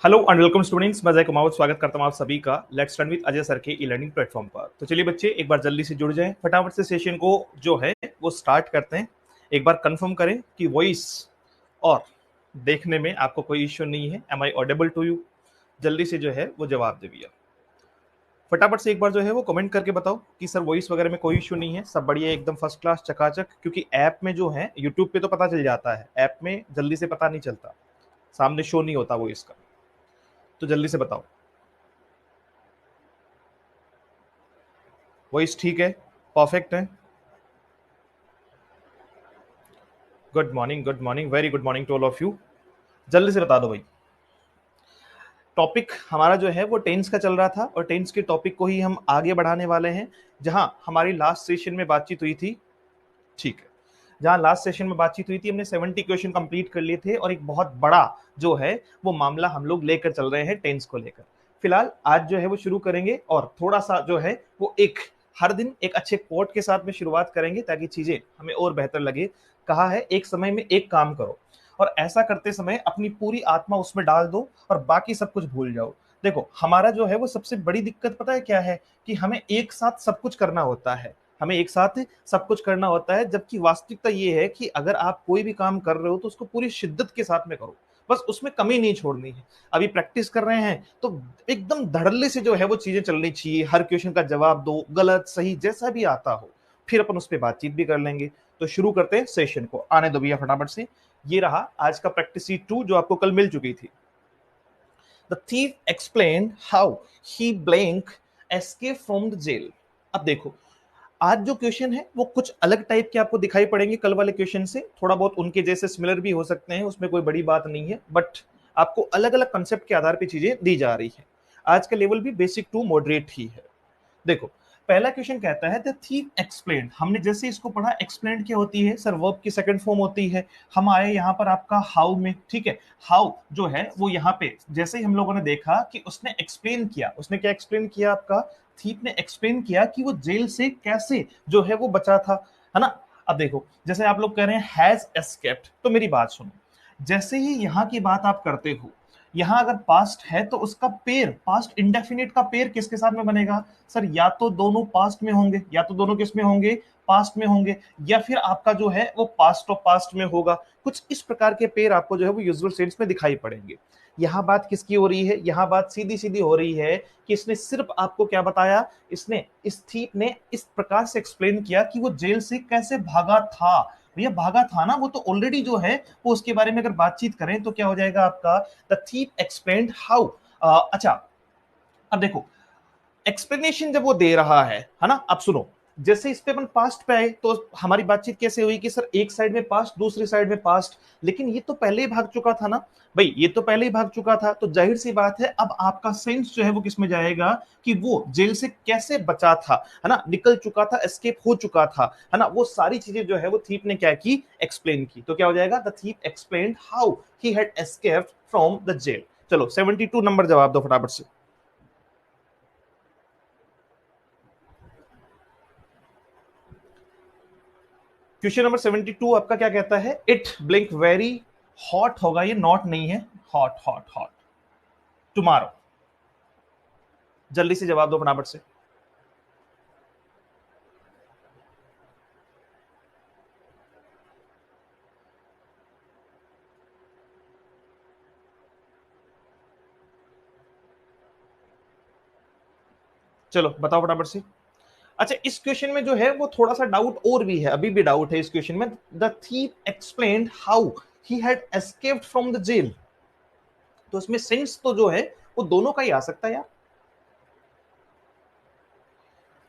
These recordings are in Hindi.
हेलो एंड वेलकम स्टूडेंट्स, मैं अजय कुमार स्वागत करता हूं आप सभी का let's learn with Ajay sir के ई लर्निंग प्लेटफॉर्म पर। तो चलिए बच्चे, एक बार जल्दी से जुड़ जाएं, फटाफट से सेशन को जो है वो स्टार्ट करते हैं। एक बार कंफर्म करें कि वॉइस और देखने में आपको कोई इश्यू नहीं है। Am I audible to you? जल्दी से जो है वो जवाब दे भैया। फटाफट से एक बार जो है वो कमेंट करके बताओ कि सर वॉइस वगैरह में कोई इश्यू नहीं है, सब बढ़िया एकदम फर्स्ट क्लास चकाचक। क्योंकि ऐप में जो है यूट्यूब पे तो पता चल जाता है, ऐप में जल्दी से पता नहीं चलता, सामने शो नहीं होता वॉइस का। तो जल्दी से बताओ वॉइस ठीक है, परफेक्ट है। Good morning, very good morning to all of you. जल्दी से बता दो भाई। टॉपिक हमारा जो है वो टेंस का चल रहा था और टेंस के टॉपिक को ही हम आगे बढ़ाने वाले हैं। जहां हमारी लास्ट सेशन में बातचीत हुई थी, ठीक है, जहां लास्ट सेशन में बातचीत हुई थी, हमने 70 क्वेश्चन कंप्लीट कर लिए थे और एक बहुत बड़ा जो है वो मामला हम लोग लेकर चल रहे हैं टेंस को लेकर। फिलहाल आज जो है वो शुरू करेंगे और थोड़ा सा जो है वो एक हर दिन एक अच्छे कोट के साथ में शुरुआत करेंगे ताकि चीजें हमें और बेहतर लगे। कहा है एक समय में एक काम करो, और ऐसा करते समय अपनी पूरी आत्मा उसमें डाल दो और बाकी सब कुछ भूल जाओ। देखो हमारा जो है वो सबसे बड़ी दिक्कत पता है क्या है, कि हमें एक साथ सब कुछ करना होता है, हमें एक साथ सब कुछ करना होता है। जबकि वास्तविकता ये है कि अगर आप कोई भी काम कर रहे हो तो उसको पूरी शिद्दत के साथ में करो, बस उसमें कमी नहीं छोड़नी है। अभी प्रैक्टिस कर रहे हैं तो एकदम धड़ल्ले से जो है वो चीजें चलनी चाहिए। हर क्वेश्चन का जवाब दो, गलत सही जैसा भी आता हो, फिर अपन उस पर बातचीत भी कर लेंगे। तो शुरू करते हैं सेशन को, आने दो भैया फटाफट से। ये रहा आज का प्रैक्टिस शीट 2 जो आपको कल मिल चुकी थी। The thief explain how he blank escape from the jail. अब देखो, आज जो क्वेश्चन है वो कुछ अलग टाइप के आपको दिखाई पड़ेंगे कल वाले क्वेश्चन से, थोड़ा बहुत उनके जैसे सिमिलर भी हो सकते हैं, उसमें कोई बड़ी बात नहीं है, बट आपको अलग अलग कंसेप्ट के आधार पे चीजें दी जा रही है। आज का लेवल भी बेसिक टू मॉडरेट ही है। देखो, पहला क्वेश्चन कहता है द थीफ एक्सप्लेन। हमने जैसे इसको पढ़ा, एक्सप्लेन क्या होती है सर, वर्ब की सेकंड फॉर्म होती है। हम आए यहाँ पर आपका हाउ में, ठीक है। हाउ जो है वो यहाँ पे जैसे ही हम लोगों ने देखा कि उसने एक्सप्लेन किया, उसने क्या एक्सप्लेन किया, आपका थीफ ने एक्सप्लेन किया कि वो जेल से कैसे जो है वो बचा था, है ना। अब देखो, जैसे आप लोग कह रहे हैं हैज एस्केप्ड, तो मेरी बात सुनो। जैसे ही यहाँ की बात आप करते हो, यहाँ अगर पास्ट है तो उसका पेयर, पास्ट इंडेफिनिट का पेयर किसके साथ में बनेगा सर, या तो दोनों पास्ट में होंगे, या तो दोनों किस में होंगे, पास्ट में होंगे, या फिर आपका जो है वो पास्ट ऑफ पास्ट में होगा। कुछ इस प्रकार के पेयर आपको जो है वो यूजुअल सेंस में दिखाई पड़ेंगे। यहाँ बात किसकी हो रही है, यहाँ बात सीधी सीधी हो रही है कि इसने सिर्फ आपको क्या बताया, इसने, इस थीप ने इस प्रकार से एक्सप्लेन किया कि वो जेल से कैसे भागा था। भैया भागा था ना, वो तो ऑलरेडी जो है वो उसके बारे में अगर बातचीत करें तो क्या हो जाएगा आपका, द थीप एक्सप्लेन्ड हाउ। अच्छा, अब देखो, एक्सप्लेनेशन जब वो दे रहा है ना, अब सुनो। जैसे इस पे अपन पास्ट पे आए तो हमारी बातचीत कैसे हुई कि सर एक साइड में पास्ट, दूसरी साइड में पास्ट, लेकिन ये तो पहले ही भाग चुका था ना भाई, ये तो पहले ही भाग चुका था, तो जाहिर सी बात है अब आपका सेंस जो है वो किस में जाएगा, कि वो जेल से कैसे बचा था, है ना, निकल चुका था, एस्केप हो चुका था, है ना। वो सारी चीजें जो है वो थीप ने क्या की, एक्सप्लेन की। तो क्या हो जाएगा, the thief explained how he had escaped from the jail. चलो 72 नंबर जवाब दो फटाफट से। क्वेश्चन नंबर 72 आपका क्या कहता है, इट ब्लिंक वेरी हॉट होगा, ये नॉट नहीं है, हॉट हॉट हॉट टुमारो। जल्दी से जवाब दो फटाफट से। चलो बताओ फटाफट से। अच्छा, इस क्वेश्चन में जो है वो थोड़ा सा डाउट और भी है, अभी भी डाउट है इस क्वेश्चन में। The thief explained how he had escaped from the jail, तो इसमें सेंस तो जो है वो दोनों का ही आ सकता है यार।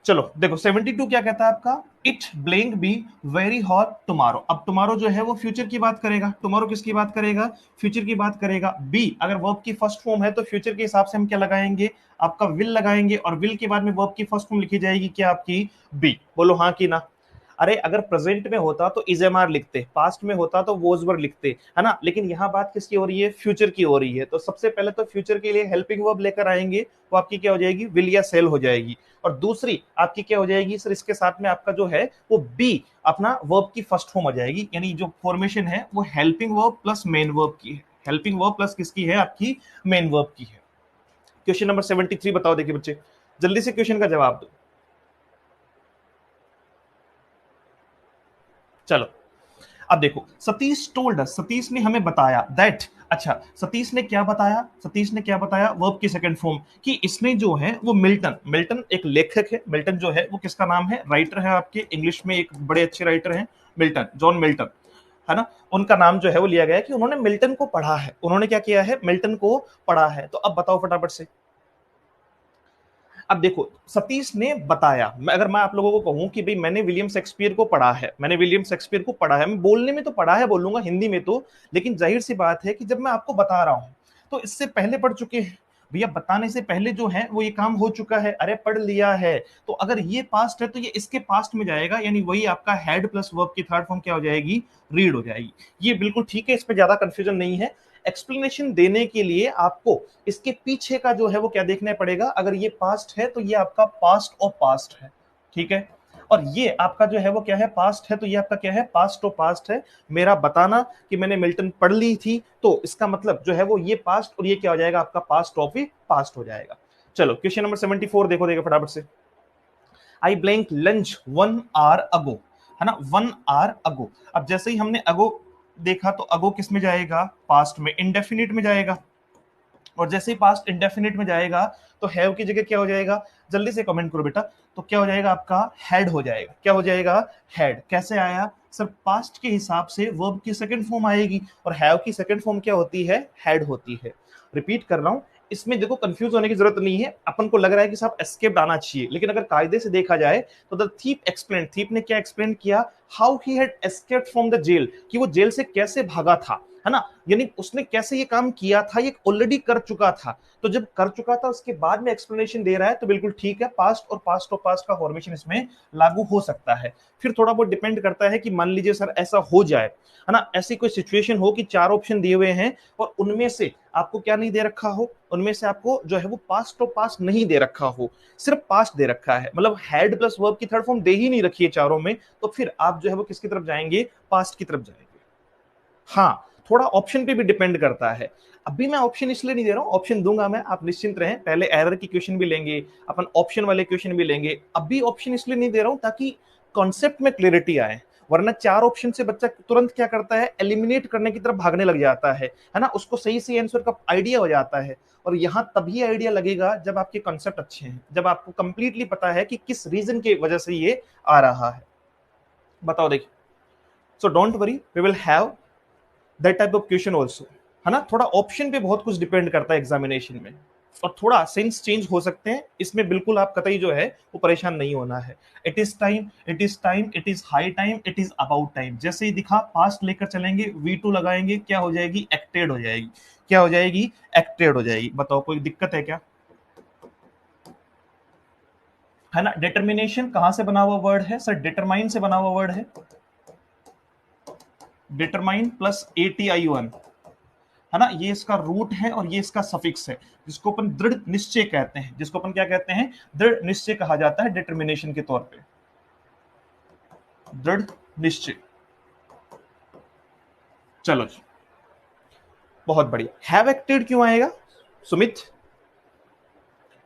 चलो देखो 72 क्या कहता है आपका, it blink be very hot tomorrow. अब टुमारो जो है वो फ्यूचर की बात करेगा, टुमारो किसकी बात करेगा, फ्यूचर की बात करेगा। बी अगर वर्ब की फर्स्ट फॉर्म है तो फ्यूचर के हिसाब से हम क्या लगाएंगे, आपका विल लगाएंगे, और विल के बाद में वर्ब की फर्स्ट फॉर्म लिखी जाएगी क्या आपकी, बी। बोलो हाँ कि ना। अरे अगर प्रेजेंट में होता तो इज एम आर लिखते, पास्ट में होता तो वोज वर लिखते, है ना, लेकिन यहाँ बात किसकी हो रही है, फ्यूचर की हो रही है। तो सबसे पहले तो फ्यूचर के लिए हेल्पिंग वर्ब लेकर आएंगे, वो आपकी क्या हो जाएगी, विल या सेल हो जाएगी। और दूसरी आपकी क्या हो जाएगी सर, इसके साथ में आपका जो है वो बी अपना वर्ब की फर्स्ट फॉर्म आ जाएगी, यानी जो फॉर्मेशन है वो helping verb plus main verb की है। हेल्पिंग वर्ब प्लस किसकी है, आपकी मेन वर्ब की है। क्वेश्चन नंबर 73 बताओ, देखिए बच्चे जल्दी से क्वेश्चन का जवाब दो। चलो अब देखो, सतीश टोल्ड अस, सतीश ने हमें बताया दैट, अच्छा सतीश ने क्या बताया, सतीश ने क्या बताया, वर्ब की सेकंड फॉर्म कि इसमें जो है वो मिल्टन, मिल्टन एक लेखक है, मिल्टन जो है वो किसका नाम है, राइटर है आपके इंग्लिश में एक बड़े अच्छे राइटर हैं मिल्टन, जॉन मिल्टन, है ना, उनका नाम जो है वो लिया गया है कि उन्होंने मिल्टन को पढ़ा है, उन्होंने क्या किया है, मिल्टन को पढ़ा है। तो अब बताओ फटाफट से, अब देखो सतीश ने बताया, अगर मैं आप लोगों को कहूं कि भाई मैंने विलियम शेक्सपियर को पढ़ा है, मैंने विलियम शेक्सपियर को पढ़ा है, मैं बोलने में तो पढ़ा है बोलूंगा हिंदी में तो, लेकिन जाहिर सी बात है कि जब मैं आपको बता रहा हूं तो इससे पहले पढ़ चुके हैं भैया, बताने से पहले जो है वो ये काम हो चुका है, अरे पढ़ लिया है। तो अगर ये पास्ट है तो ये इसके पास्ट में जाएगा, यानी वही आपका हैड प्लस वर्ब की थर्ड फॉर्म क्या हो जाएगी, रीड हो जाएगी। ये बिल्कुल ठीक है, इसमें ज्यादा कंफ्यूजन नहीं है। एक्सप्लेनेशन देने के लिए आपको इसके पीछे का जो है वो क्या देखना पड़ेगा, अगर ये पास्ट है तो ये आपका पास्ट और पास्ट है, ठीक है, और ये आपका जो है वो क्या है, पास्ट है, तो ये आपका क्या है, पास्ट और पास्ट है। मेरा बताना कि मैंने मिल्टन पढ़ ली थी, तो इसका मतलब जो है वो ये पास्ट और ये क्या हो जाएगा, आपका पास्ट ऑफ पास्ट हो जाएगा। चलो क्वेश्चन नंबर 74 देखो, देखो फटाफट से, आई ब्लैंक लंच 1 hour अगो, है ना, 1 hour अगो। अब जैसे ही हमने अगो देखा तो अगो किस में जाएगा, पास्ट में, इंडेफिनिट में जाएगा, और जैसे ही पास्ट इंडेफिनिट में जाएगा तो हैव की जगह क्या हो जाएगा, जल्दी से कमेंट करो बेटा, तो क्या हो जाएगा आपका, हैड हो जाएगा, क्या हो जाएगा, हैड। कैसे आया सर, पास्ट के हिसाब से वर्ब की सेकंड फॉर्म आएगी, और हैव की सेकंड फॉर्म क्या होती है, हैड होती है। रिपीट कर रहा हूं, इसमें देखो कंफ्यूज होने की जरूरत नहीं है, अपन को लग रहा है कि साहब एस्केप्ड आना चाहिए, लेकिन अगर कायदे से देखा जाए तो द थीप एक्सप्लेन, थीप ने क्या एक्सप्लेन किया, how he had escaped from the jail, कि वो जेल से कैसे भागा था, है ना, यानी उसने कैसे ये काम किया था, ये ऑलरेडी कर चुका था, तो जब कर चुका था उसके बाद में एक्सप्लेनेशन दे रहा है, तो बिल्कुल ठीक है, पास्ट और पास्ट का फॉर्मेशन इसमें लागू हो सकता है। फिर थोड़ा बहुत डिपेंड करता है कि मान लीजिए सर ऐसा हो जाए, है ना, ऐसी कोई सिचुएशन हो कि 4 ऑप्शन दिए हुए हैं और उनमें से आपको क्या नहीं दे रखा हो, उनमें से आपको जो है वो पास्ट और पास्ट नहीं दे रखा हो, सिर्फ पास्ट दे रखा है, मतलब हैड प्लस वर्ब की थर्ड फॉर्म दे ही नहीं रखी है चारों में, तो फिर आप जो है वो किसकी तरफ जाएंगे, पास्ट की तरफ जाएंगे। हाँ, थोड़ा ऑप्शन पे भी डिपेंड करता है। अभी मैं ऑप्शन इसलिए नहीं दे रहा हूं, ऑप्शन दूंगा मैं, आप निश्चिंत रहें, पहले एरर की क्वेश्चन भी लेंगे अपन, ऑप्शन वाले क्वेश्चन भी लेंगे। अभी ऑप्शन इसलिए नहीं दे रहा हूं ताकि कॉन्सेप्ट में क्लियरिटी आए, वरना 4 ऑप्शन से बच्चा तुरंत क्या करता है, एलिमिनेट करने की तरफ भागने लग जाता है ना, उसको सही सही आंसर का आइडिया हो जाता है, और यहां तभी आइडिया लगेगा जब आपके कॉन्सेप्ट अच्छे हैं, जब आपको कंप्लीटली पता है कि किस रीजन की वजह से ये आ रहा है। बताओ देखिए, so don't worry, we will have that type of question also, है ना, थोड़ा ऑप्शन पे बहुत कुछ डिपेंड करता है एग्जामिनेशन में, और थोड़ा सेंस चेंज हो सकते हैं इसमें, बिल्कुल आप कतई जो है वो परेशान नहीं होना है। It is time, it is time, it is high time, it is about time, जैसे ही दिखा पास्ट लेकर चलेंगे, V2 लगाएंगे, क्या हो जाएगी, एक्टेड हो जाएगी, क्या हो जाएगी, एक्टेड हो जाएगी। बताओ कोई दिक्कत है क्या, है ना। डिटर्मिनेशन कहां से बना हुआ वर्ड है सर, डिटरमाइन से बना हुआ वर्ड है, डिटरमाइन प्लस ATI1, है ना, ये इसका रूट है और ये इसका सफिक्स है, जिसको अपन दृढ़ निश्चय कहते हैं, जिसको अपन क्या कहते हैं, दृढ़ निश्चय कहा जाता है डिटर्मिनेशन के तौर पे, दृढ़ निश्चय। चलो जी, बहुत बढ़िया। हैव एक्टेड क्यों आएगा Sumit,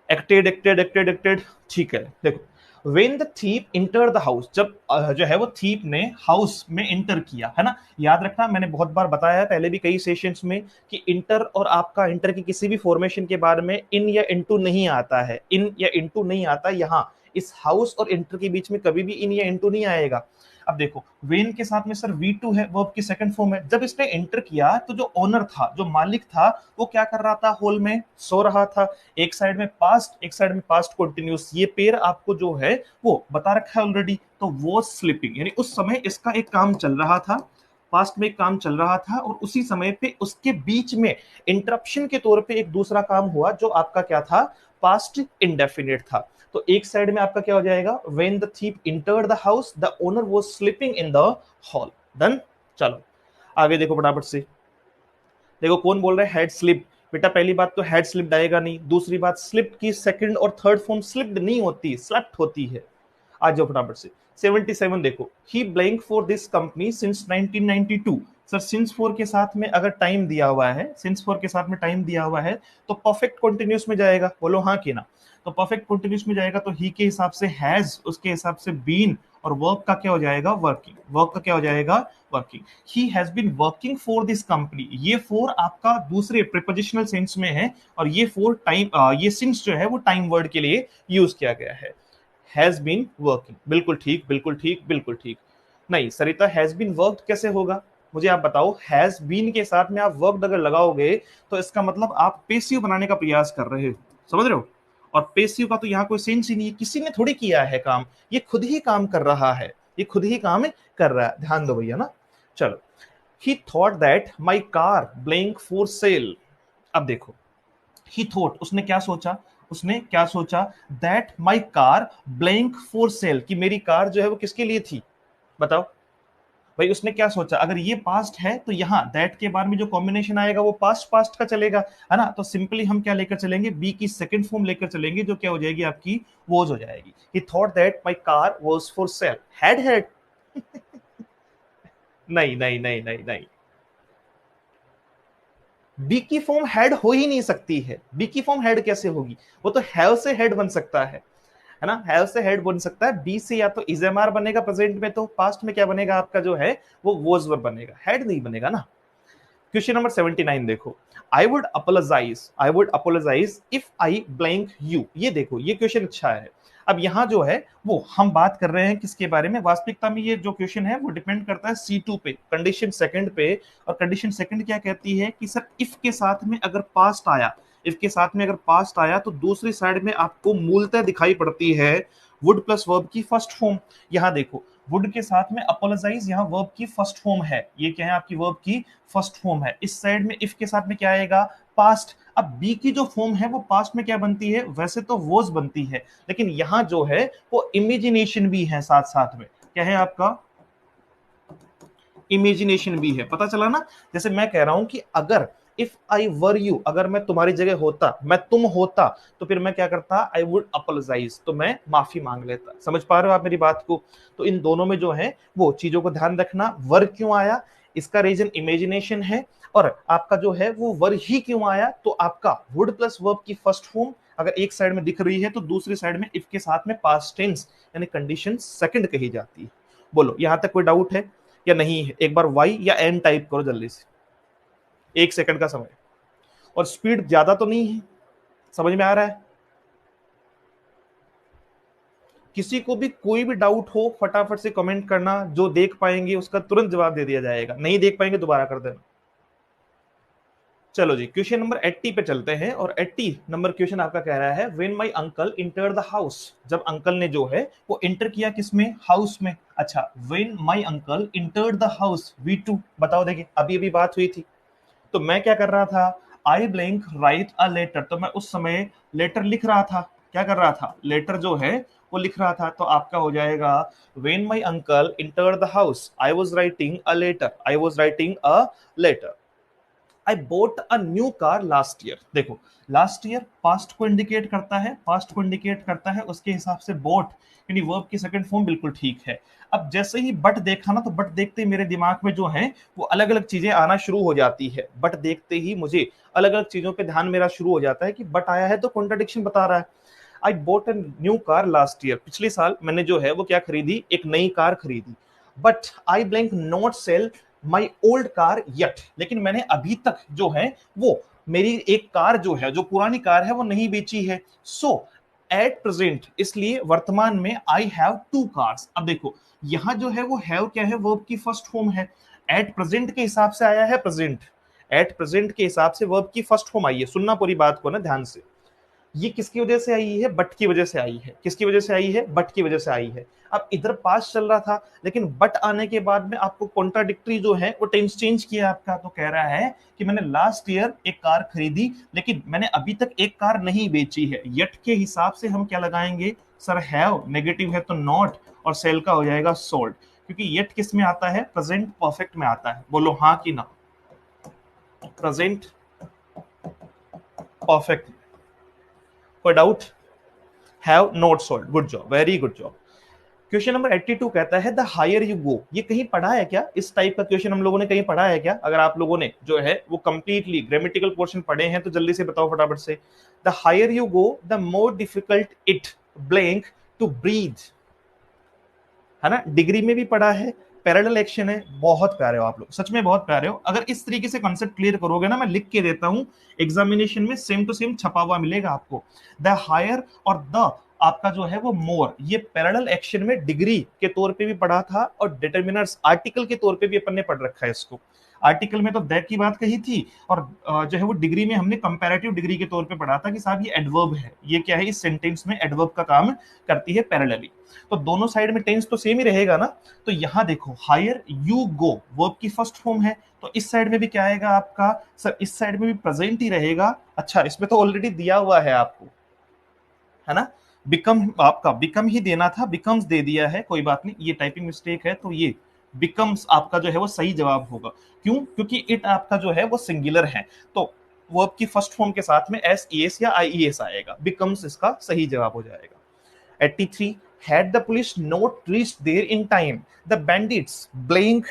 acted acted acted acted, ठीक है। देखो when the thief inter the house, जब जो है वो थीप ने हाउस में इंटर किया, है ना, याद रखना मैंने बहुत बार बताया है पहले भी कई सेशंस में कि इंटर और आपका इंटर की किसी भी फॉर्मेशन के बारे में इन या इनटू नहीं आता है, इन या इनटू नहीं आता, यहाँ इस हाउस और इंटर के बीच में कभी भी इन या इनटू नहीं आएगा। अब देखो वेन के साथ में सर V2 है, वर्ब की सेकंड फॉर्म है, जब इसने एंटर किया तो जो ओनर था, जो मालिक था, वो क्या कर रहा था, हॉल में सो रहा था, एक साइड में पास्ट, एक साइड में पास्ट कंटिन्यूअस, ये पेयर आपको जो है वो बता रखा है ऑलरेडी, तो वो स्लीपिंग, यानी उस समय इसका एक काम चल रहा था, पास्ट में एक काम चल रहा था, और उसी समय पे उसके बीच में इंटरप्शन के तौर पे एक दूसरा काम हुआ जो आपका क्या था, पास्ट इंडेफिनिट था। तो एक साइड में आपका क्या हो जाएगा, when the thief entered the house the owner was sleeping in the hall. Done. चलो आगे देखो फटाफट से, देखो कौन बोल रहा है, हेड स्लिप, बेटा पहली बात तो हेड स्लिप्ड आएगा नहीं, दूसरी बात स्लिप की सेकंड और थर्ड फॉर्म स्लिप्ड नहीं होती, स्लेप्ट होती है। आ जाओ फटाफट से 77 देखो, he blank for this company since 1992, sir since four के साथ में अगर टाइम दिया हुआ है, सिंस फोर के साथ में टाइम दिया हुआ है तो परफेक्ट कंटिन्यूस में जाएगा, बोलो हाँ कि ना। तो परफेक्ट कंटिन्यूस में जाएगा तो ही के हिसाब से हैज, उसके हिसाब से बीन, और वर्क का क्या हो जाएगा, वर्किंग। वर्क का क्या हो जाएगा, working. He has been working for this company, ये फोर आपका दूसरे प्रीपोजिशनल सेंस में है, और ये फोर टाइम, ये सिंस जो है वो टाइम वर्ड के लिए यूज किया गया है। हैज बीन वर्किंग, बिल्कुल ठीक, बिल्कुल ठीक, बिल्कुल ठीक। नहीं सरिता, हैज बीन वर्कड कैसे होगा, मुझे आप बताओ। हैज बीन के साथ में आप वर्कड अगर लगाओगे तो इसका मतलब आप पेसिव बनाने का प्रयास कर रहे हो, समझ रहे हो। और पेसिव का तो यहाँ कोई सेंस ही नहीं है, किसी ने थोड़ी किया है काम, ये खुद ही काम कर रहा है, ये खुद ही काम कर रहा है, ध्यान दो भैया ना। चलो, ही thought that my car blank for sale. अब देखो, ही थॉट, उसने क्या सोचा, उसने क्या सोचा, that my car blank for sale, कि मेरी कार जो है वो किसके लिए थी, बताओ भाई। उसने क्या सोचा, अगर ये पास्ट है तो यहाँ दैट के बारे में जो कॉम्बिनेशन आएगा वो पास्ट पास्ट का चलेगा, है ना। तो सिंपली हम क्या लेकर चलेंगे, बी की सेकंड फॉर्म लेकर चलेंगे, जो क्या हो जाएगी आपकी, वॉज हो जाएगी। ही thought that my car was for sale, had नहीं नहीं नहीं नहीं नहीं, बी की फॉर्म हेड हो ही नहीं सकती है, बी की फॉर्म हेड कैसे होगी, वो तो हैव से हेड बन सकता है ना, हैव से हेड बन सकता है। बी से या तो इजएमआर बनेगा प्रेजेंट में, तो पास्ट में क्या बनेगा आपका जो है वो वॉज वर्ब बनेगा, हेड नहीं बनेगा ना। क्वेश्चन नंबर 79 देखो, I would apologise if I blank you. ये देखो, ये क्वेश्चन अच्छा है। अब यहाँ जो है वो हम बात कर रहे हैं किसके बारे में, वास्तविकता में ये जो क्वेश्चन है वो डिपेंड करता है C2 पे, कंडीशन सेकंड पे। और कंडीशन सेकंड क्या कहती है कि सर इफ के साथ में अगर पास्ट आया, इफ के साथ में अगर पास्ट आया तो दूसरी साइड में आपको मूलतः दिखाई पड़ती है वुड प्लस वर्ब की फर्स्ट फॉर्म। यहाँ देखो, वुड के साथ में अपोलोजाइज, यहाँ वर्ब की फर्स्ट फॉर्म है, ये क्या है आपकी वर्ब की फर्स्ट फॉर्म है। इस साइड में इफ के साथ में क्या आएगा, पास्ट। अब बी की जो फॉर्म है वो पास्ट में क्या बनती है, वैसे तो वॉज बनती है, लेकिन यहां जो है वो इमेजिनेशन भी है साथ साथ में, क्या है आपका, इमेजिनेशन भी है, पता चला ना। जैसे मैं कह रहा हूं कि अगर इफ आई वर यू, अगर मैं तुम्हारी जगह होता, मैं तुम होता, तो फिर मैं क्या करता, आई वुड अपोलोजाइज, तो मैं माफी मांग लेता। समझ पा रहे हो आप मेरी बात को। तो इन दोनों में जो है वो चीजों को ध्यान रखना, वर क्यों आया, इसका रीजन इमेजिनेशन है, और आपका जो है वो वर ही क्यों आया, तो आपका वुड प्लस वर्ब की फर्स्ट फॉर्म अगर एक साइड में दिख रही है तो दूसरी साइड में इफ के साथ में पास्ट टेंस यानी कंडीशन सेकंड कही जाती है। बोलो यहां तक कोई डाउट है या नहीं है, एक बार वाई या एन टाइप करो जल्दी से, 1 सेकंड का समय, और स्पीड ज्यादा तो नहीं है, समझ में आ रहा है। किसी को भी कोई भी डाउट हो फटाफट से कमेंट करना, जो देख पाएंगे उसका तुरंत जवाब दे दिया जाएगा, नहीं देख पाएंगे दोबारा कर देना। चलो जी, क्वेश्चन नंबर 80 पे चलते हैं, और 80 नंबर क्वेश्चन आपका कह रहा है, when my uncle enter the house, जब अंकल ने जो है वो इंटर किया किसमें, हाउस में। अच्छा, when my uncle entered the house, V2, बताओ देखिए, अभी अभी बात हुई थी। तो मैं क्या कर रहा था, I blank write a letter, तो मैं उस समय लेटर लिख रहा था, क्या कर रहा था, लेटर जो है वो लिख रहा था। तो आपका हो जाएगा, when my uncle enter the house I was writing a letter, I was writing a letter. I bought a new car last year. देखो, लास्ट ईयर पास्ट को इंडिकेट करता है, पास्ट को इंडिकेट करता है, उसके हिसाब से बोट यानी वर्ब की सेकंड फॉर्म बिल्कुल ठीक है। अब जैसे ही बट देखा ना, तो बट देखते ही मेरे दिमाग में जो है वो अलग अलग चीजें आना शुरू हो जाती है, बट देखते ही मुझे अलग अलग चीजों पे ध्यान मेरा शुरू हो जाता है कि बट आया है तो कॉन्ट्रडिक्शन बता रहा है। I bought a new car last year, पिछले साल मैंने जो है वो क्या खरीदी, एक नई कार खरीदी। But I blank not sell my old car yet, लेकिन मैंने अभी तक जो है वो मेरी एक कार जो है, जो पुरानी कार है वो नहीं बेची है। सो एट प्रेजेंट, इसलिए वर्तमान में आई हैव 2 कार्स। अब देखो, यहां जो है वो हैव क्या है, वर्ब की फर्स्ट फॉर्म है, एट प्रेजेंट के हिसाब से आया है प्रेजेंट, एट प्रेजेंट के हिसाब से वर्ब की फर्स्ट फॉर्म आई है। सुनना पूरी बात को ना ध्यान से, ये किसकी वजह से आई है, बट की वजह से आई है, किसकी वजह से आई है, बट की वजह से आई है। अब इधर पास चल रहा था, लेकिन बट आने के बाद में आपको कॉन्ट्राडिक्टरी जो है वो टेंस चेंज किया आपका, तो कह रहा है कि मैंने लास्ट ईयर एक कार खरीदी, लेकिन मैंने अभी तक एक कार नहीं बेची है। यट के हिसाब से हम क्या लगाएंगे, सर हैव नेगेटिव है तो नॉट, और सेल का हो जाएगा सोल्ड, क्योंकि यट किस में आता है, प्रेजेंट परफेक्ट में आता है। बोलो हाँ कि ना, प्रेजेंट परफेक्ट। कोई doubt, have not sold, good job, very good job. Question number 82 कहता है द हायर यू गो। ये कहीं पढ़ा है क्या? इस टाइप का क्वेश्चन हम लोगों ने कहीं पढ़ा है क्या? अगर आप लोगों ने जो है वो कंप्लीटली ग्रामेटिकल पोर्शन पढ़े हैं तो जल्दी से बताओ फटाफट से। The higher you go the more difficult it blank to breathe, है ना? डिग्री में भी पढ़ा है, पैरेलल एक्शन है। बहुत प्यारे हो आप लोग, सच में बहुत प्यारे हो। अगर इस तरीके से कॉन्सेप्ट क्लियर करोगे ना, मैं लिख के देता हूं एग्जामिनेशन में सेम टू सेम छपा हुआ मिलेगा आपको। द हायर और द आपका जो है वो मोर, ये पैरेलल एक्शन में डिग्री के तौर पे भी पढ़ा था और डिटरमिनर्स आर्टिकल के तौर पे भी अपन ने पढ़ रखा है इसको। आर्टिकल में तो दैट की बात कही थी और जो है वो डिग्री में हमने कंपैरेटिव डिग्री के तौर पे पढ़ा था कि साहब ये एडवर्ब है, ये क्या है, इस सेंटेंस में एडवर्ब का काम करती है पैरेलली। तो दोनों साइड में टेंस तो सेम ही रहेगा ना। तो यहां देखो हायर यू गो वर्ब की फर्स्ट फॉर्म है, तो इस साइड में भी क्या आएगा आपका सर? इस साइड में भी प्रेजेंट ही रहेगा। अच्छा, इसमें तो ऑलरेडी दिया हुआ है आपको, है ना? बिकम, आपका बिकम ही देना था, बिकम्स दे दिया है, कोई बात नहीं, ये टाइपिंग मिस्टेक है। तो ये बिकम्स आपका जो है वो सही जवाब होगा। क्यों? क्योंकि इट आपका जो है वो सिंगुलर है, तो वर्ब की फर्स्ट फॉर्म के साथ में एस ई एस या आई ई एस आएगा, बिकम्स इसका सही जवाब हो जाएगा। 83 had the police not reached there in time the bandits blank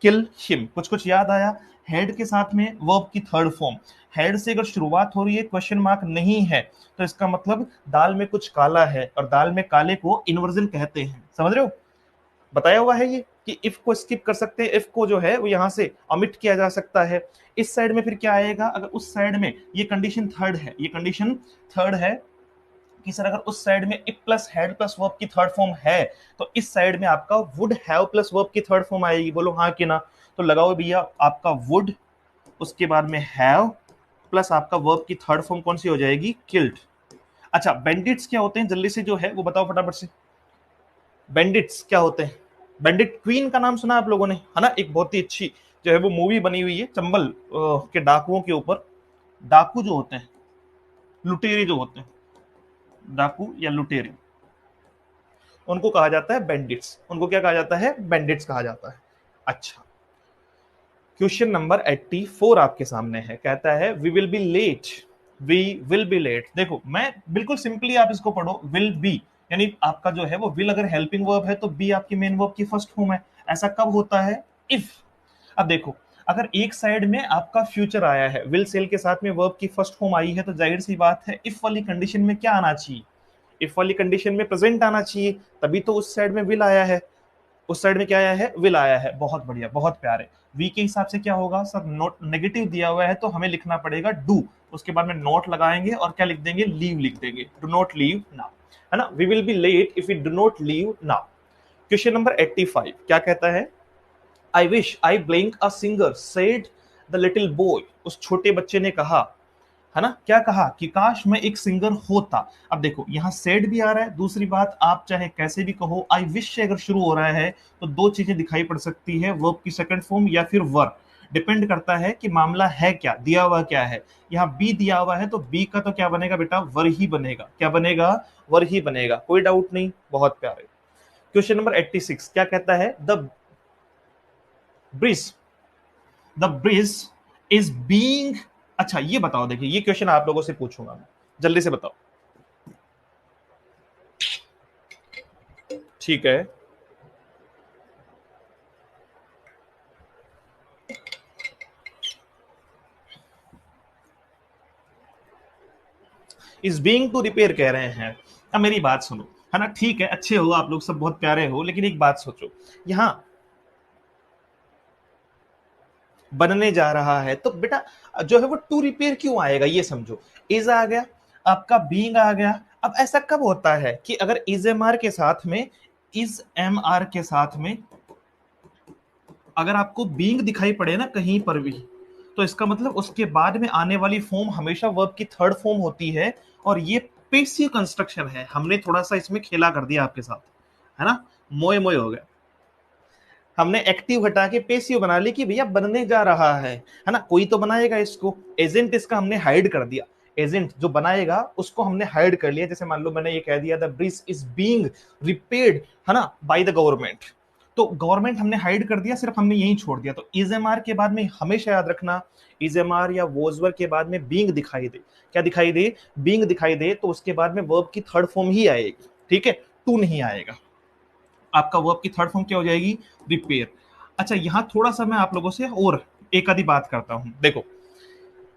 kill him। कुछ कुछ याद आया? हेड के साथ में वर्ब की थर्ड फॉर्म, हेड से अगर शुरुआत हो रही है, क्वेश्चन मार्क नहीं है, तो इसका मतलब दाल में कुछ काला है, और दाल में काले को इन्वर्जन कहते हैं। समझ रहे हो? बताया हुआ है ये कि इफ को स्किप कर सकते हैं, इफ को जो है वो यहां से ओमिट किया जा सकता है। इस साइड में फिर क्या आएगा? अगर उस साइड में ये कंडीशन थर्ड है, ये कंडीशन थर्ड है कि सर अगर उस साइड में if plus head plus verb की थर्ड फॉर्म है, तो इस साइड में आपका वुड हैव प्लस वर्ब की थर्ड फॉर्म आएगी। बोलो हाँ कि ना? तो लगाओ भैया, आपका वुड, उसके बाद में हैव प्लस आपका वर्ब की थर्ड फॉर्म कौन सी हो जाएगी? किल्ड। अच्छा, बैंडिट्स क्या होते हैं जल्दी से जो है वो बताओ फटाफट से। बैंडिट्स क्या होते हैं? बैंडिट क्वीन का नाम सुना आप लोगों ने, है ना? एक बहुत ही अच्छी जो है वो मूवी बनी हुई है चंबल के डाकुओं के ऊपर। डाकू जो होते हैं, लुटेरे जो होते हैं, डाकू या लुटेरे, उनको कहा जाता है बैंडिट्स। उनको क्या कहा जाता है? बैंडिट्स कहा जाता है। अच्छा, क्वेश्चन नंबर 84 आपके सामने है, कहता है we will be late, we will be late. देखो, मैं बिल्कुल सिंपली आप इसको पढ़ो, विल बी यानी आपका जो है वो विल अगर हेल्पिंग वर्ब है तो बी आपकी मेन वर्ब की फर्स्ट फॉर्म है। ऐसा कब होता है? इफ। अब देखो, अगर एक साइड में आपका फ्यूचर आया है, विल सेल के साथ में वर्ब की फर्स्ट फॉर्म आई है, तो जाहिर सी बात है इफ वाली कंडीशन में क्या आना चाहिए? इफ वाली कंडीशन में प्रेजेंट आना चाहिए, तभी तो उस साइड में विल आया है। उस साइड में क्या आया है? विल आया है। बहुत बढ़िया, बहुत प्यारे। वी के हिसाब से क्या होगा सर? नोट नेगेटिव दिया हुआ है तो हमें लिखना पड़ेगा डू, उसके बाद में नोट लगाएंगे और क्या लिख देंगे? लीव लिख देंगे, डू नॉट लीव नाउ, है ना? We will be late if you do not leave now. Question number 85 क्या कहता है? I wish I blink a singer said the little boy. उस छोटे बच्चे ने कहा, है ना? क्या कहा? कि काश मैं एक सिंगर होता। अब देखो, यहां सेड भी आ रहा है। दूसरी बात, आप चाहे कैसे भी कहो, आई विश से अगर शुरू हो रहा है तो दो चीजें दिखाई पड़ सकती है, वर्ब की सेकंड फॉर्म या फिर वर। डिपेंड करता है कि मामला है क्या, दिया हुआ क्या है। यहाँ बी दिया हुआ है तो बी का तो क्या बनेगा बेटा? वर ही बनेगा। क्या बनेगा? वर ही बनेगा, कोई डाउट नहीं। बहुत प्यारे। क्वेश्चन नंबर 86 क्या कहता है? Bridge the bridge is being. अच्छा, ये बताओ, देखिए ये क्वेश्चन आप लोगों से पूछूंगा मैं, जल्दी से बताओ। ठीक है, इज बीइंग टू रिपेयर कह रहे हैं। अब मेरी बात सुनो, है ना? ठीक है, अच्छे हो आप लोग सब, बहुत प्यारे हो, लेकिन एक बात सोचो, यहां बनने जा रहा है तो बेटा जो है वो टू रिपेयर क्यों आएगा? ये समझो, इज आ गया, आपका बीइंग आ गया। अब ऐसा कब होता है कि अगर इज एम आर के साथ में, इज एम आर के साथ में अगर आपको बीइंग दिखाई पड़े ना कहीं पर भी, तो इसका मतलब उसके बाद में आने वाली फॉर्म हमेशा वर्ब की थर्ड फॉर्म होती है। और ये पेसिव कंस्ट्रक्शन है, हमने थोड़ा सा इसमें खेला कर दिया आपके साथ, है ना? मोए मोए हो गया, हमने एक्टिव हटा के पेसिव बना ली कि भैया बनने जा रहा है ना? कोई तो बनाएगा इसको। एजेंट इसका हमने हाइड कर दिया, एजेंट जो बनाएगा उसको हमने हाइड कर लिया। जैसे मान लो मैंने ये कह दिया the bridge is being repaired, है ना, बाय द गवर्नमेंट, तो गवर्नमेंट हमने हाइड कर दिया, सिर्फ हमने यही छोड़ दिया। तो इज एम आर के बाद में हमेशा याद रखना, इज एम आर या वोजवर के बाद में बीइंग दिखाई दे, क्या दिखाई दे? बीइंग दिखाई दे, तो उसके बाद में वर्ब की थर्ड फॉर्म ही आएगी। ठीक है, टू नहीं आएगा। आपका वर्ब की थर्ड फॉर्म क्या हो जाएगी, रिपेयर। अच्छा, यहां थोड़ा सा मैं आप लोगों से और एक आधी बात करता हूं। देखो,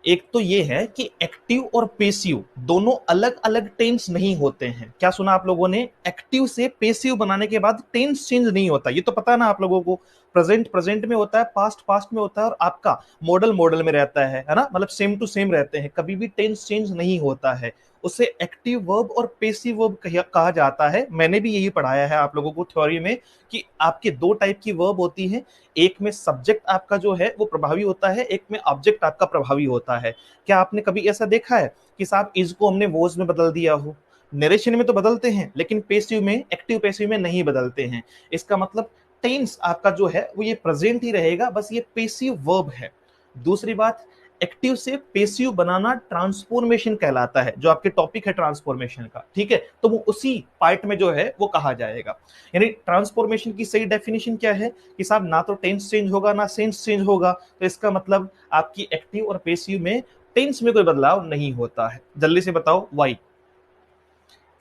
एक तो ये है कि एक्टिव और पेसिव दोनों अलग अलग टेंस नहीं होते हैं। क्या सुना आप लोगों ने, एक्टिव से पेसिव बनाने के बाद टेंस चेंज नहीं होता, ये तो पता है ना आप लोगों को। प्रेजेंट प्रेजेंट में होता है, पास्ट पास्ट में होता है, और आपका मॉडल मॉडल में रहता है ना, मतलब सेम टू सेम रहते हैं, कभी भी टेंस चेंज नहीं होता है। उसे एक्टिव वर्ब और पेसिव वर्ब कहा जाता है। मैंने भी यही पढ़ाया है आप लोगों को थ्योरी में कि आपके दो टाइप की वर्ब होती है, एक में सब्जेक्ट आपका जो है वो प्रभावी होता है, एक में ऑब्जेक्ट आपका प्रभावी होता है। क्या आपने कभी ऐसा देखा है कि साहब इज को हमने वोज में बदल दिया हो? नरेशन में तो बदलते हैं, लेकिन पेसिव में, एक्टिव पेसिव में नहीं बदलते हैं। इसका मतलब टेंस आपका जो है वो ये प्रेजेंट ही रहेगा, बस ये पेसिव वर्ब है। दूसरी बात, एक्टिव से पेसिव बनाना ट्रांसफॉर्मेशन कहलाता है, जो आपके टॉपिक है ट्रांसफॉर्मेशन का, ठीक है, तो वो उसी पार्ट में जो है वो कहा जाएगा। यानी ट्रांसफॉर्मेशन की सही डेफिनेशन क्या है कि साहब ना तो टेंस चेंज होगा ना सेंस चेंज होगा, तो इसका मतलब आपकी एक्टिव और पेसिव में टेंस में कोई बदलाव नहीं होता है। जल्दी से बताओ why.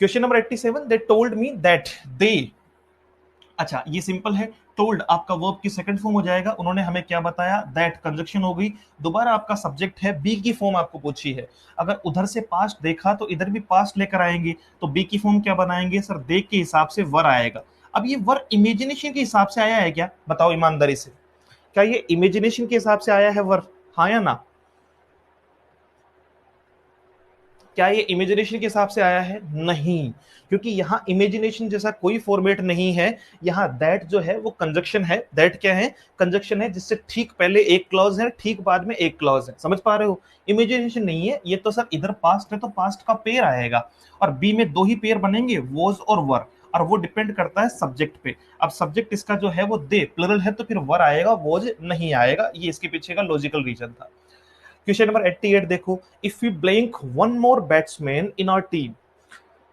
Question number 87, they told me that they. अच्छा, ये सिंपल है। टोल्ड आपका वर्ब की सेकंड फॉर्म हो जाएगा, उन्होंने हमें क्या बताया, दैट कंजक्शन हो गई। दोबारा आपका सब्जेक्ट है, बी की फॉर्म आपको पूछी है। अगर उधर से पास्ट देखा तो इधर भी पास्ट लेकर आएंगे, तो बी की फॉर्म क्या बनाएंगे सर, दे के हिसाब से वर आएगा। अब ये वर इमेजिनेशन के हिसाब से आया है क्या, बताओ ईमानदारी से, क्या ये इमेजिनेशन के हिसाब से आया है वर, हाँ या ना? क्या ये इमेजिनेशन के हिसाब से आया है? नहीं, क्योंकि यहां इमेजिनेशन जैसा कोई फॉर्मेट नहीं है। यहां दैट जो है वो कंजक्शन है। दैट क्या है, कंजक्शन है, जिससे ठीक पहले एक क्लॉज है, ठीक बाद में एक क्लॉज है। समझ पा रहे हो? इमेजिनेशन नहीं है ये तो सर, इधर पास्ट है तो पास्ट का पेयर आएगा, और बी में दो ही पेयर बनेंगे, वॉज और वर, और वो डिपेंड करता है सब्जेक्ट पे। अब सब्जेक्ट इसका जो है वो दे प्लरल है, तो फिर वर आएगा, वॉज नहीं आएगा। ये इसके पीछे का लॉजिकल रीजन था। क्वेश्चन नंबर 88 देखो, if we blank one more batsman in our team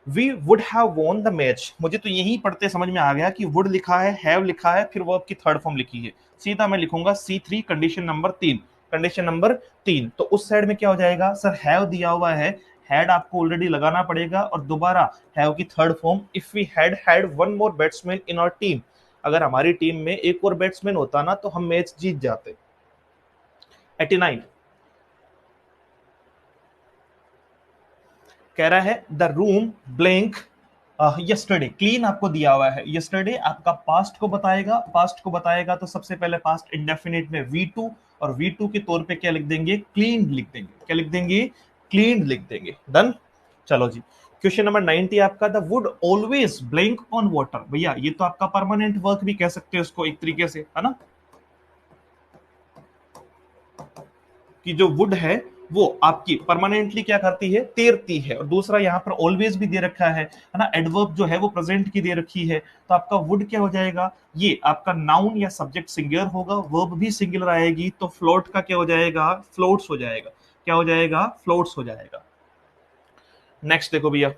we would have won the match. मुझे तो यही पढ़ते समझ में आ गया कि वुड लिखा है, हैव लिखा है, फिर वर्ब की थर्ड फॉर्म लिखी है। सीधा मैं लिखूंगा C3 condition number 3। Condition number 3 तो उस साइड में क्या हो जाएगा सर, हैव दिया हुआ है, हैड आपको ऑलरेडी लगाना पड़ेगा, और दोबारा हैव की third form, if we had had one more batsman in our team. अगर हमारी टीम में एक और बैट्समैन होता ना तो हम मैच जीत जाते। 89 कह रहा है the room blank yesterday, clean आपको दिया हुआ है। यस्टरडे आपका पास्ट को बताएगा, पास्ट को बताएगा तो सबसे पहले पास्ट इंडेफिनिट में V2, और V2 के तौर पे क्या लिख देंगे, क्लीन लिख देंगे। क्या लिख देंगे, क्लीन लिख देंगे। डन। चलो जी, क्वेश्चन नंबर 90 आपका, the wood always blank on water. भैया ये तो आपका परमानेंट वर्क भी कह सकते हो इसको एक तरीके से, है ना, कि जो वुड है वो आपकी परमानेंटली क्या करती है, तैरती है। और दूसरा यहाँ पर ऑलवेज भी दे रखा है ना, एडवर्ब जो है वो प्रेजेंट की दे रखी है, तो आपका वुड क्या हो जाएगा, ये आपका नाउन या सब्जेक्ट सिंगुलर होगा, वर्ब भी सिंगुलर आएगी, तो फ्लोट का क्या हो जाएगा, फ्लोट्स हो जाएगा। क्या हो जाएगा, फ्लोट्स हो जाएगा। नेक्स्ट देखो भैया,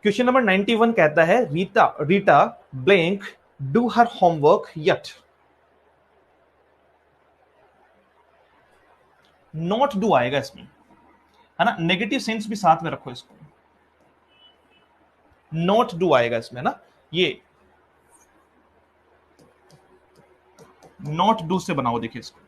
क्वेश्चन नंबर 91 कहता है Rita Rita blank do her homework yet. Not do आएगा इसमें, है ना, नेगेटिव सेंस भी साथ में रखो इसको, नॉट डू आएगा इसमें ना, ये नॉट डू से बनाओ, देखिए इसको।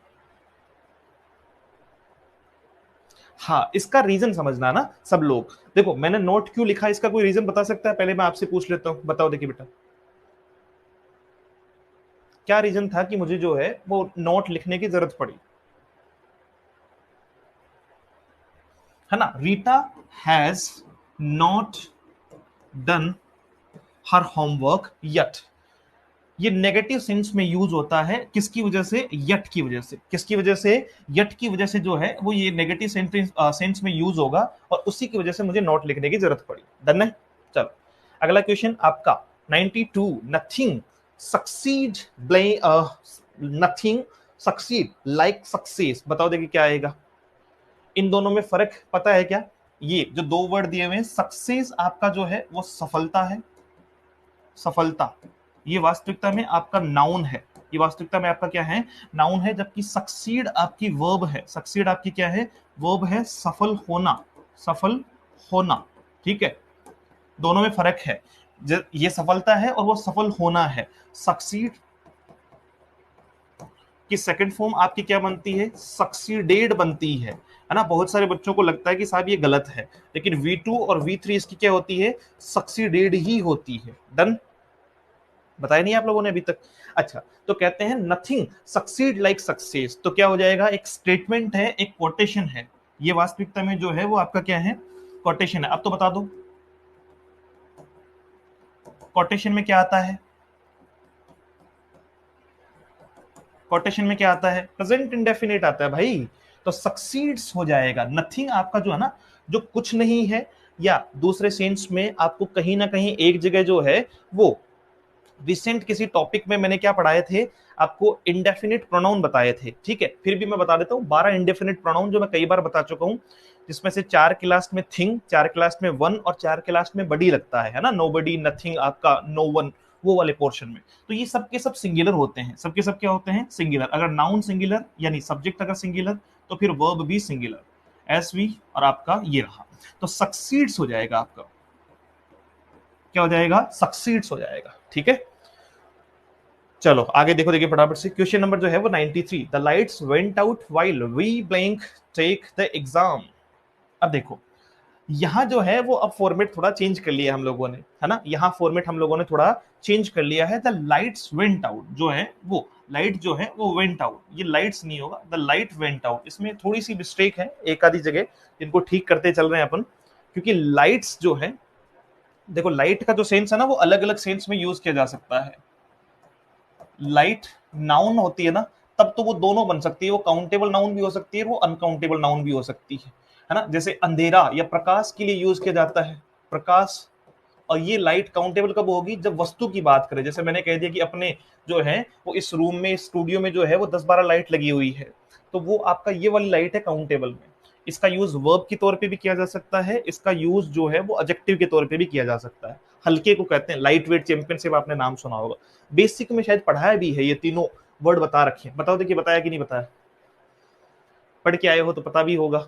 हाँ, इसका रीजन समझना ना सब लोग। देखो मैंने नोट क्यों लिखा, इसका कोई रीजन बता सकता है? पहले मैं आपसे पूछ लेता हूं, बताओ। देखिए बेटा, क्या रीजन था कि मुझे जो है वो नोट लिखने की जरूरत पड़ी, है ना। Rita has not done her homework yet, ये नेगेटिव सेंस में यूज होता है, किसकी वजह से, यट की वजह से। किसकी वजह से, यट की वजह से जो है वो ये नेगेटिव सेंस में यूज होगा, और उसी की वजह से मुझे नोट लिखने की जरूरत पड़ी। डन है। चलो अगला क्वेश्चन आपका 92, nothing succeed nothing succeed like success. बताओ देखिए क्या आएगा। इन दोनों में फर्क पता है क्या? ये जो दो वर्ड दिए हुए हैं, सक्सेस आपका जो है वो सफलता है, सफलता, ये वास्तविकता में आपका नाउन है। ये वास्तविकता में आपका क्या है, नाउन है। जबकि सक्सीड आपकी वर्ब है। सक्सीड आपकी क्या है, वर्ब है, सफल होना, सफल होना। ठीक है, दोनों में फर्क है। ये सफलता है और वो सफल होना है। सक्सीड की सेकंड फॉर्म आपकी क्या बनती है? सक्सीडेड बनती है ना। बहुत सारे बच्चों को लगता है कि साहब ये गलत है, लेकिन V2 और V3 इसकी क्या होती है? सक्सीडेड ही होती है। डन? बताया नहीं आप लोगों ने अभी तक? अच्छा, तो कहते हैं नथिंग सक्सीड लाइक सक्सेस, तो क्या हो जाएगा? एक स्टेटमेंट है, एक कोटेशन है। ये वास्तविकता में जो है वो आपका क्या है? कोटेशन है। अब तो बता दो कोटेशन में क्या आता है? कोटेशन में क्या आता है? प्रेजेंट इंडेफिनिट आता है भाई। तो सक्सीड्स हो जाएगा। नथिंग आपका जो है ना, जो कुछ नहीं है, या दूसरे सेंस में आपको कहीं ना कहीं एक जगह जो है वो रिसेंट किसी टॉपिक में मैंने क्या पढ़ाए थे आपको? इंडेफिनिट प्रोनाउन बताए थे। ठीक है, फिर भी मैं बता देता हूँ 12 इंडेफिनिट प्रोनाउन जो मैं कई बार बता चुका हूँ, जिसमें से 4 के लास्ट में थिंग, 4 के लास्ट में वन और 4 के लास्ट में बडी लगता है ना। नो बडी, नथिंग, आपका नो वन, वो वाले पोर्शन में। तो ये सब के सब सिंगुलर होते हैं। सब के सब क्या होते हैं? सिंगुलर। अगर नाउन सिंगुलर यानी सब्जेक्ट अगर सिंगुलर, तो फिर वर्ब भी सिंगुलर। एस वी और आपका ये रहा, तो सक्सीड्स हो जाएगा आपका। क्या हो जाएगा? सक्सीड्स हो जाएगा। ठीक है, चलो आगे देखो। देखिए फटाफट से क्वेश्चन नंबर जो है वो 93। The lights went out while we blank take the exam. अब देखो, यहां जो है वो अब फॉर्मेट थोड़ा चेंज कर लिया हम लोगों ने, है ना। यहां फॉर्मेट हम लोगों ने थोड़ा चेंज कर लिया है। द लाइट्स वेंट आउट जो है वो लाइट जो है वो वेंट आउट, ये लाइट्स नहीं होगा, द लाइट वेंट आउट। इसमें थोड़ी सी मिस्टेक है एक आधी जगह, जिनको ठीक करते चल रहे हैं अपन। क्योंकि लाइट्स जो है, देखो लाइट का जो सेंस है ना वो अलग अलग सेंस में यूज किया जा सकता है। लाइट नाउन होती है ना, तब तो वो दोनों बन सकती है। वो काउंटेबल नाउन भी हो सकती है, वो अनकाउंटेबल नाउन भी हो सकती है ना। जैसे अंधेरा या प्रकाश के लिए यूज किया जाता है, प्रकाश। और ये लाइट काउंटेबल कब होगी? जब वस्तु की बात करें। जैसे मैंने कह दिया कि अपने जो है वो इस रूम में, स्टूडियो में जो है वो 10-12 लाइट लगी हुई है, तो वो आपका ये वाली लाइट है काउंटेबल में। इसका यूज वर्ब के तौर पे भी किया जा सकता है, इसका यूज जो है वो एडजेक्टिव के तौर पे भी किया जा सकता है। हल्के को कहते हैं लाइट वेट चैंपियनशिप, आपने नाम सुना होगा, बेसिक में शायद पढ़ाया भी है। ये तीनों वर्ड बता रखे हैं। बताओ देखिए, बताया कि नहीं बताया? पढ़ के आए हो तो पता भी होगा,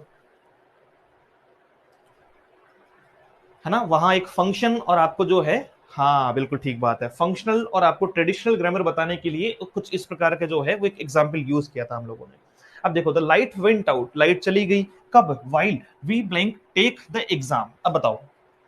है ना। वहां एक फंक्शन और आपको जो है, हाँ बिल्कुल ठीक बात है, फंक्शनल और आपको ट्रेडिशनल ग्रामर बताने के लिए कुछ इस प्रकार का जो है वो एक एग्जाम्पल यूज किया था हम लोगों ने। अब देखो, the light went out, light चली गई कब? While we blank take the exam. अब बताओ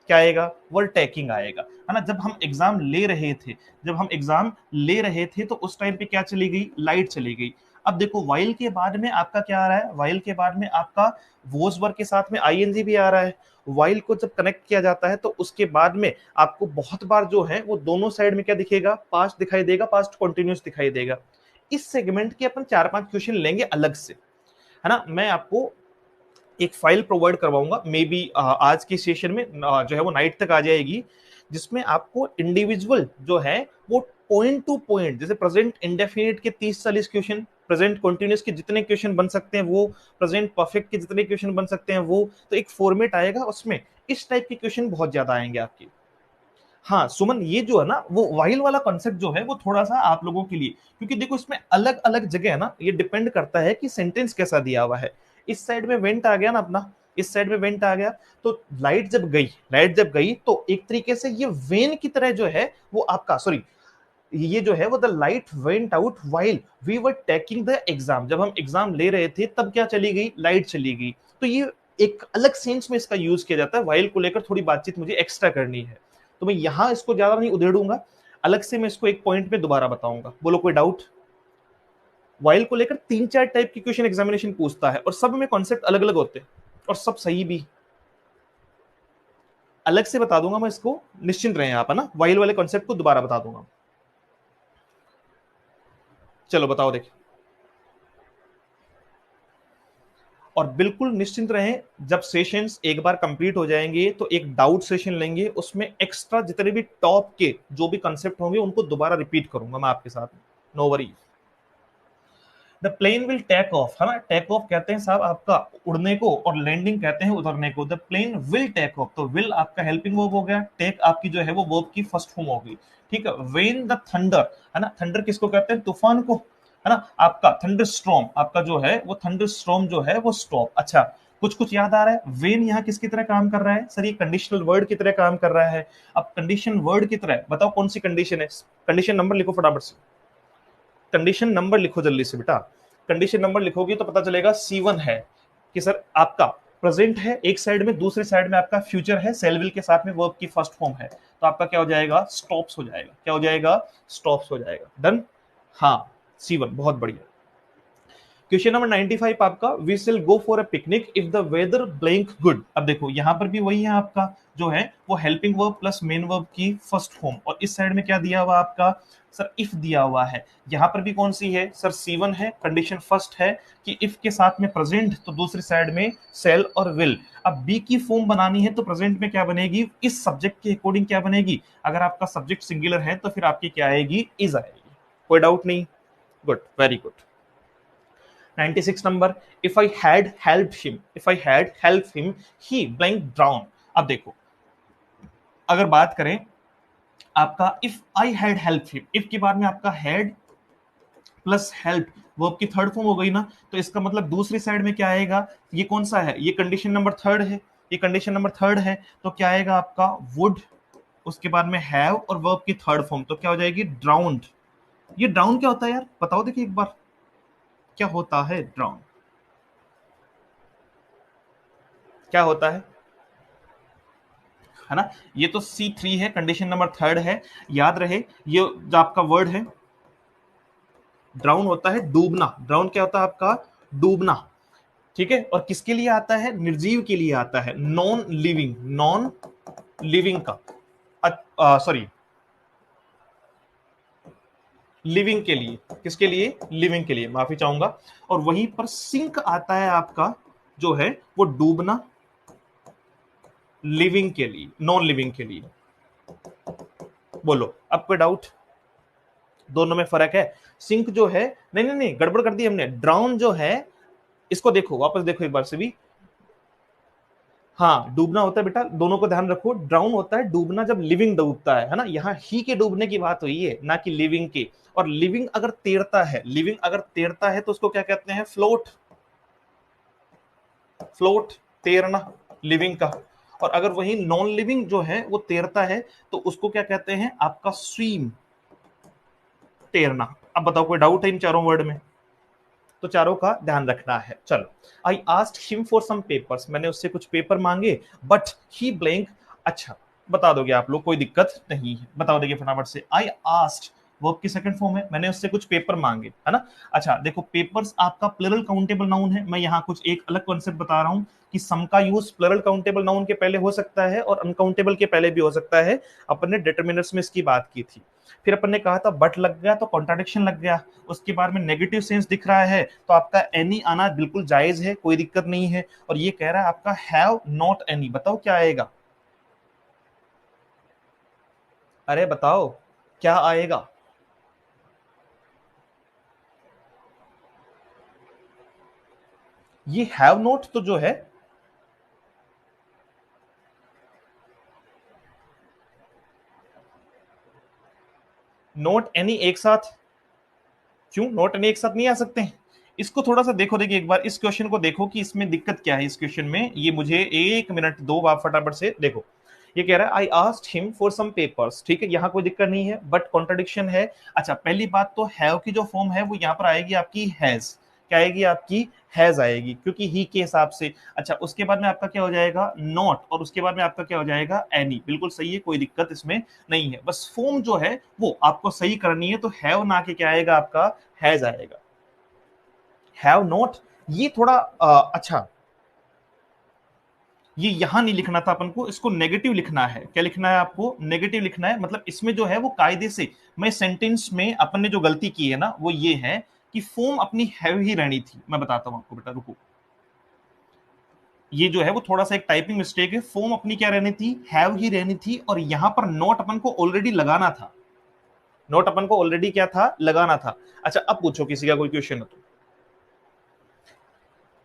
क्या आएगा? वर्ड टेकिंग आएगा, है ना। जब हम एग्जाम ले रहे थे, जब हम एग्जाम ले रहे थे तो उस टाइम पे क्या चली गई? लाइट चली गई। अब देखो वाइल के बाद में आपका क्या आ रहा है? वाइल के बाद में आपका वोज वर्ग के साथ में आईएनजी भी आ रहा है। वाइल को जब कनेक्ट किया जाता है तो उसके बाद में आपको बहुत बार जो है वो दोनों साइड में क्या दिखेगा? पास्ट दिखाई देगा, पास्ट कंटिन्यूअस दिखाई देगा। इस सेगमेंट के अपन 4-5 क्वेश्चन लेंगे अलग से, है ना। मैं आपको एक फाइल प्रोवाइड करवाऊंगा, मे बी आज के सेशन में जो है वो नाइट तक आ जाएगी, जिसमें आपको इंडिविजुअल जो है वो पॉइंट टू पॉइंट, जैसे प्रेजेंट इंडेफिनिट के 30-40 क्वेश्चन, प्रेजेंट कंटिन्यूअस के जितने क्वेश्चन बन सकते हैं वो, प्रेजेंट परफेक्ट के जितने क्वेश्चन बन सकते हैं वो, तो एक फॉर्मेट आएगा उसमें इस टाइप के क्वेश्चन बहुत ज्यादा आएंगे आपके। हाँ सुमन, ये जो है ना वो वाइल वाला कॉन्सेप्ट जो है वो थोड़ा सा आप लोगों के लिए, क्योंकि देखो इसमें अलग अलग जगह है ना, ये डिपेंड करता है कि सेंटेंस कैसा दिया हुआ है। इस साइड में वेंट आ गया ना अपना, इस साइड में वेंट आ गया, तो लाइट जब गई, लाइट जब गई तो एक तरीके से ये वेन की तरह जो है वो आपका, सॉरी, ये जो है वो the light went out while we were taking the exam, जब हम एग्जाम ले रहे थे तब क्या चली गई? लाइट चली गई। तो ये एक अलग सेंस में इसका यूज किया जाता है। व्हाइल को लेकर थोड़ी बातचीत मुझे एक्स्ट्रा करनी है, तो मैं यहां इसको ज्यादा नहीं उधेड़ूंगा, अलग से मैं इसको एक पॉइंट में दोबारा बताऊंगा। बोलो कोई डाउट? व्हाइल को लेकर 3-4 टाइप की क्वेश्चन एग्जामिनेशन पूछता है, और सब में कॉन्सेप्ट अलग अलग होते हैं, और सब सही भी। अलग से बता दूंगा मैं इसको, निश्चिंत रहे आप, है ना। व्हाइल वाले कॉन्सेप्ट को दोबारा बता दूंगा। चलो बताओ देखिए, और बिल्कुल निश्चिंत रहें, जब सेशंस एक बार कंप्लीट हो जाएंगे तो एक डाउट सेशन लेंगे, उसमें एक्स्ट्रा जितने भी टॉप के जो भी कंसेप्ट होंगे उनको दोबारा रिपीट करूंगा मैं आपके साथ। No worry. The plane will take off, है ना। टेक ऑफ कहते हैं साहब आपका उड़ने को, और लैंडिंग कहते हैं उतरने को। The plane will take off, तो विल आपका हेल्पिंग वर्ब हो गया, टेक आपकी जो है वो वर्ब की फर्स्ट फॉर्म होगी। ठीक है। वेन द थंडर, है ना, थंडर किसको कहते हैं? तूफान को, है ना। आपका थंडर स्ट्रॉम, आपका जो है वो थंडर स्ट्रॉम जो है वो स्टॉप। अच्छा, कुछ कुछ याद आ रहा है? वेन यहाँ किसकी तरह काम कर रहा है सर? ये कंडीशनल वर्ड की तरह काम कर रहा है। अब कंडीशन वर्ड की तरह बताओ कौन सी कंडीशन है? कंडीशन नंबर लिखो फटाफट से, कंडीशन नंबर लिखो जल्दी से बेटा। कंडीशन नंबर लिखोगे तो पता चलेगा C1 है कि सर आपका प्रेजेंट है एक साइड में, दूसरी साइड में आपका फ्यूचर है, सेल विल के साथ में वर्ब की फर्स्ट फॉर्म है, तो आपका क्या हो जाएगा? स्टॉप्स हो जाएगा। क्या हो जाएगा? स्टॉप्स हो जाएगा। डन? हाँ, C1 बहुत बढ़िया। क्वेश्चन नंबर 95 आपका, we will go for a picnic if the weather blank good. अब देखो यहां पर भी वही है आपका जो है वो helping verb plus main verb की फर्स्ट फॉर्म, और इस साइड में क्या दिया हुआ आपका सर? इफ दिया हुआ है। यहां पर भी कौन सी है सर? C1 है। कंडीशन फर्स्ट है कि इफ के साथ में प्रेजेंट, तो दूसरी साइड में सेल और विल। अब बी की फॉर्म बनानी है तो प्रेजेंट में क्या बनेगी? इस सब्जेक्ट के अकॉर्डिंग क्या बनेगी? अगर आपका सब्जेक्ट सिंगुलर है तो फिर आपकी क्या आएगी? इज आएगी। कोई डाउट नहीं? Good, very good. 96 number, if I had help him, if I had help him he blank drown. अब देखो अगर बात करें आपका if I had help him, if के बाद में आपका हैड प्लस हेल्प वर्ब की थर्ड फॉर्म हो गई ना, तो इसका मतलब दूसरी साइड में क्या आएगा? ये कौन सा है? ये कंडीशन नंबर थर्ड है, ये कंडीशन नंबर थर्ड है, तो क्या आएगा आपका? वुड, उसके बाद में हैव और वर्ब की थर्ड फॉर्म, तो क्या हो जाएगी? ड्राउन्ड। ये ड्राउन क्या होता है यार? बताओ देखिए एक बार, क्या होता है ड्राउन? क्या होता है ना? ये तो C3 है, कंडीशन नंबर थर्ड है। याद रहे ये जो आपका वर्ड है ड्राउन होता है डूबना। ड्राउन क्या होता है आपका? डूबना। ठीक है, और किसके लिए आता है? निर्जीव के लिए आता है, नॉन लिविंग, नॉन लिविंग का सॉरी लिविंग के लिए। किसके लिए? लिविंग के लिए, माफी चाहूंगा। और वहीं पर सिंक आता है आपका जो है वो डूबना, लिविंग के लिए, नॉन लिविंग के लिए। बोलो अब कोई डाउट? दोनों में फर्क है। सिंक जो है, नहीं नहीं नहीं गड़बड़ कर दी हमने। ड्राउन जो है इसको देखो, वापस देखो एक बार से भी। हाँ, डूबना होता है बेटा, दोनों को ध्यान रखो। ड्राउन होता है डूबना जब लिविंग डूबता है ना? यहाँ ही के डूबने की बात हुई है, ना कि लिविंग के। और लिविंग अगर तैरता है, लिविंग अगर तैरता है तो उसको क्या कहते हैं? फ्लोट। फ्लोट, तैरना लिविंग का। और अगर वही नॉन लिविंग जो है वो तैरता है तो उसको क्या कहते हैं? आपका स्वीम, तैरना। अब बताओ कोई डाउट है इन चारों वर्ड में? तो चारों का ध्यान रखना है। चलो, I asked him for some papers, मैंने उससे कुछ पेपर मांगे, बट ही ब्लैंक। अच्छा, बता दोगे आप लोग, कोई दिक्कत नहीं है, बताओ देखिए फटाफट से। आई आस्क्ड वर्ब की सेकंड फॉर्म है, मैंने उससे कुछ पेपर मांगे, है ना? अच्छा देखो, पेपर्स आपका प्लरल काउंटेबल नाउन है। मैं यहाँ कुछ एक अलग कॉन्सेप्ट बता रहा हूँ कि सम का यूज प्लरल काउंटेबल नाउन के पहले हो सकता है और अनकाउंटेबल के पहले भी हो सकता है। अपन ने डिटर्मिनर्स में इसकी बात की थी। फिर अपन ने कहा था बट लग गया तो कॉन्ट्राडिक्शन लग गया। उसके बाद में नेगेटिव सेंस दिख रहा है तो आपका एनी आना बिल्कुल जायज है, कोई दिक्कत नहीं है। और ये कह रहा है आपका हैव नॉट एनी, बताओ क्या आएगा? अरे बताओ क्या आएगा? ये हैव नॉट तो जो है नॉट एनी एक साथ, क्यों नॉट एनी एक साथ नहीं आ सकते हैं? इसको थोड़ा सा देखो, देखिए एक बार इस क्वेश्चन को देखो कि इसमें दिक्कत क्या है। इस क्वेश्चन में ये मुझे एक मिनट दो, आप फटाफट से देखो। ये कह रहा है I asked him for some papers, ठीक है, यहाँ कोई दिक्कत नहीं है, बट कॉन्ट्रडिक्शन है। अच्छा, पहली बात तो हैव की जो फॉर्म है वो यहाँ पर आएगी आपकी हैज। क्या आएगी आपकी? हैज आएगी, क्योंकि ही के हिसाब से। अच्छा, उसके बाद में आपका क्या हो जाएगा? नॉट, और उसके बाद में आपका क्या हो जाएगा? एनी। बिल्कुल सही है, कोई दिक्कत इसमें नहीं है। बस फॉर्म जो है वो आपको सही करनी है, तो हैव ना के क्या आएगा आपका? हैज आएगा। हैव नॉट, ये थोड़ा अच्छा, ये यहां नहीं लिखना था अपन को, इसको नेगेटिव लिखना है। क्या लिखना है आपको? नेगेटिव लिखना है। मतलब इसमें जो है वो कायदे से, मैं सेंटेंस में अपन ने जो गलती की है ना वो ये है कि फॉर्म अपनी हैव ही रहनी थी। मैं बताता हूं आपको बेटा, रुको। ये जो है वो थोड़ा सा एक टाइपिंग मिस्टेक है। फॉर्म अपनी क्या रहनी थी? हैव ही रहनी थी, और यहां पर नॉट अपन को ऑलरेडी लगाना था। नॉट अपन को ऑलरेडी क्या था? लगाना था। अच्छा, अब पूछो किसी का कोई क्वेश्चन हो तो।